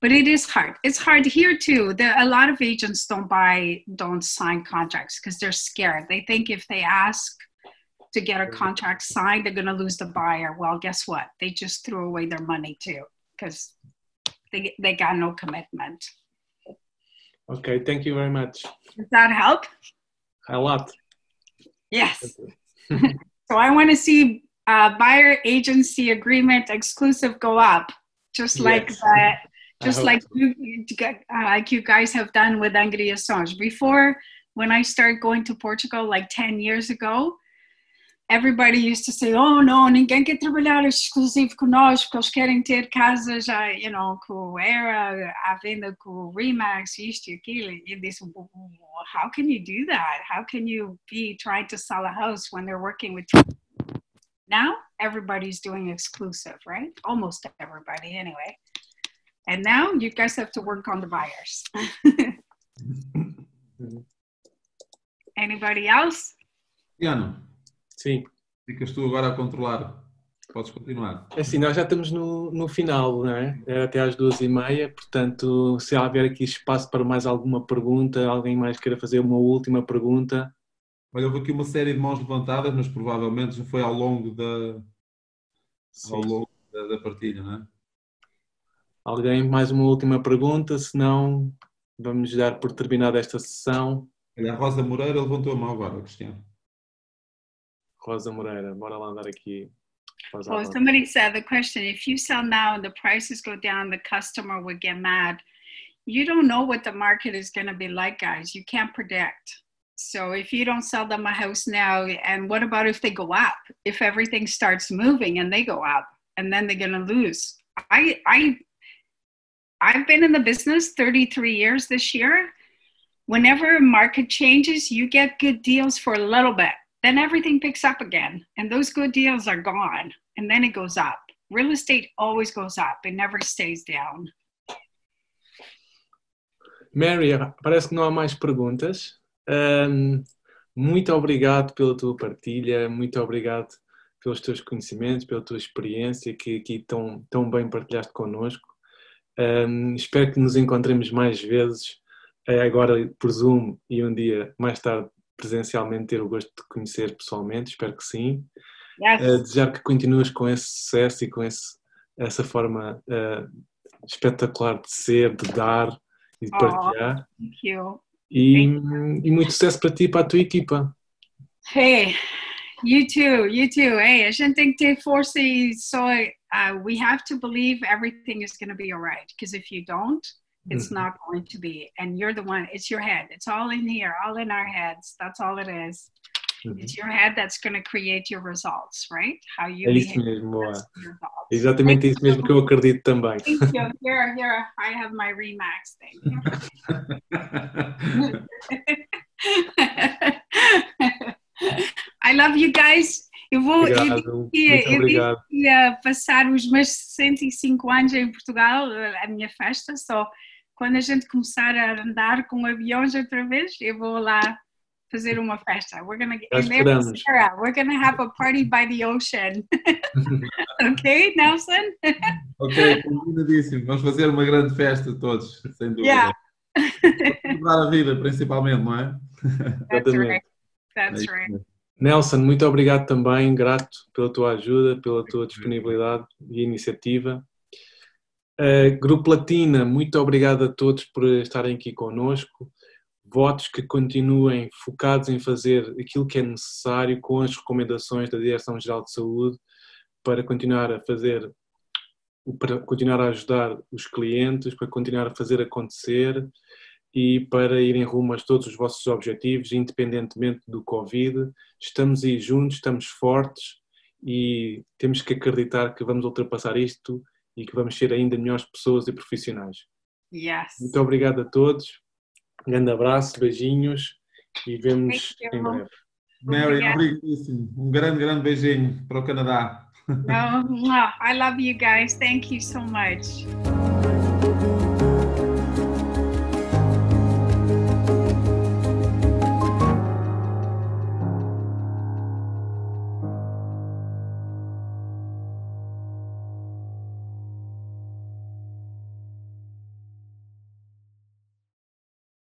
But it is hard. It's hard here too. A lot of agents don't sign contracts because they're scared. They think if they ask to get a contract signed, they're going to lose the buyer. Well, guess what? They just threw away their money too because they got no commitment. Okay, thank you very much. Does that help? A lot. Yes. So I want to see buyer agency agreement exclusive go up, just like that. Just like you guys have done with Angriações. Before, when I started going to Portugal like 10 years ago, everybody used to say, oh, no, ninguém quer trabalhar exclusivo conosco, porque eles querem ter casas, com o Era, à venda com o Remax, isto e aquilo. E disse, how can you do that? How can you be trying to sell a house when they're working with you? Now, everybody's doing exclusive, right? Almost everybody, anyway. And now you guys have to work on the buyers. Anybody else? Tiano. Sim. Ficas tu agora a controlar. Podes continuar. Assim, nós já estamos no final, não é? É até às 2h30, portanto, se houver aqui espaço para mais alguma pergunta, alguém mais queira fazer uma última pergunta. Olha, houve aqui uma série de mãos levantadas, mas provavelmente já foi ao longo da partilha, não é? Alguém mais uma última pergunta? Se não, vamos dar por terminada esta sessão. Olha, a Rosa Moreira levantou a mão agora, Cristiano. Rosa Moreira, bora lá dar aqui. Well, somebody said the question, if you sell now and the prices go down, the customer would get mad. You don't know what the market is going to be like, guys. You can't predict. So if you don't sell them a house now, and what about if they go up? If everything starts moving and they go up, and then they're going to lose. I've been in the business 33 years this year. Whenever a market changes, you get good deals for a little bit. Then everything picks up again. And those good deals are gone. And then it goes up. real estate always goes up. It never stays down. Mary, parece que não há mais perguntas. Muito obrigado pela tua partilha, muito obrigado pelos teus conhecimentos, pela tua experiência que aqui tão bem partilhaste connosco. Espero que nos encontremos mais vezes, agora por Zoom e um dia mais tarde presencialmente, ter o gosto de conhecer pessoalmente, espero que sim. Yes. Desejar que continues com esse sucesso e com essa forma espetacular de ser, de dar e de partilhar. Thank you. E muito sucesso para ti e para a tua equipa. Hey, you too. Hey, a gente tem que ter força e só, we have to believe everything is going to be all right. Because if you don't, it's not going to be. And you're the one, it's your head. It's all in here, all in our heads. That's all it is. It's your head that's going to create your results, right? How you isso mesmo, exatamente isso mesmo que eu acredito também. Thank you. Here, I have my Remax thing. I love you guys. Eu ia passar os meus 65 anos em Portugal, a minha festa, só quando a gente começar a andar com aviões outra vez, eu vou lá fazer uma festa. We're gonna have a party by the ocean. Ok, Nelson? Ok, combinadíssimo. Vamos fazer uma grande festa todos, sem dúvida. Yeah. Celebrar a vida, principalmente, não é? That's right. Nelson, muito obrigado também, grato pela tua ajuda, pela tua disponibilidade e iniciativa. Grupo Latina, muito obrigado a todos por estarem aqui connosco. Votos que continuem focados em fazer aquilo que é necessário com as recomendações da Direção-Geral de Saúde para continuar a ajudar os clientes, para continuar a fazer acontecer e para irem rumo a todos os vossos objetivos, independentemente do Covid. Estamos aí juntos, estamos fortes e temos que acreditar que vamos ultrapassar isto e que vamos ser ainda melhores pessoas e profissionais. Yes. Muito obrigado a todos. Um grande abraço, beijinhos e vemos em breve. Mary, obrigadíssimo. Um grande beijinho para o Canadá. I love you guys. Thank you so much.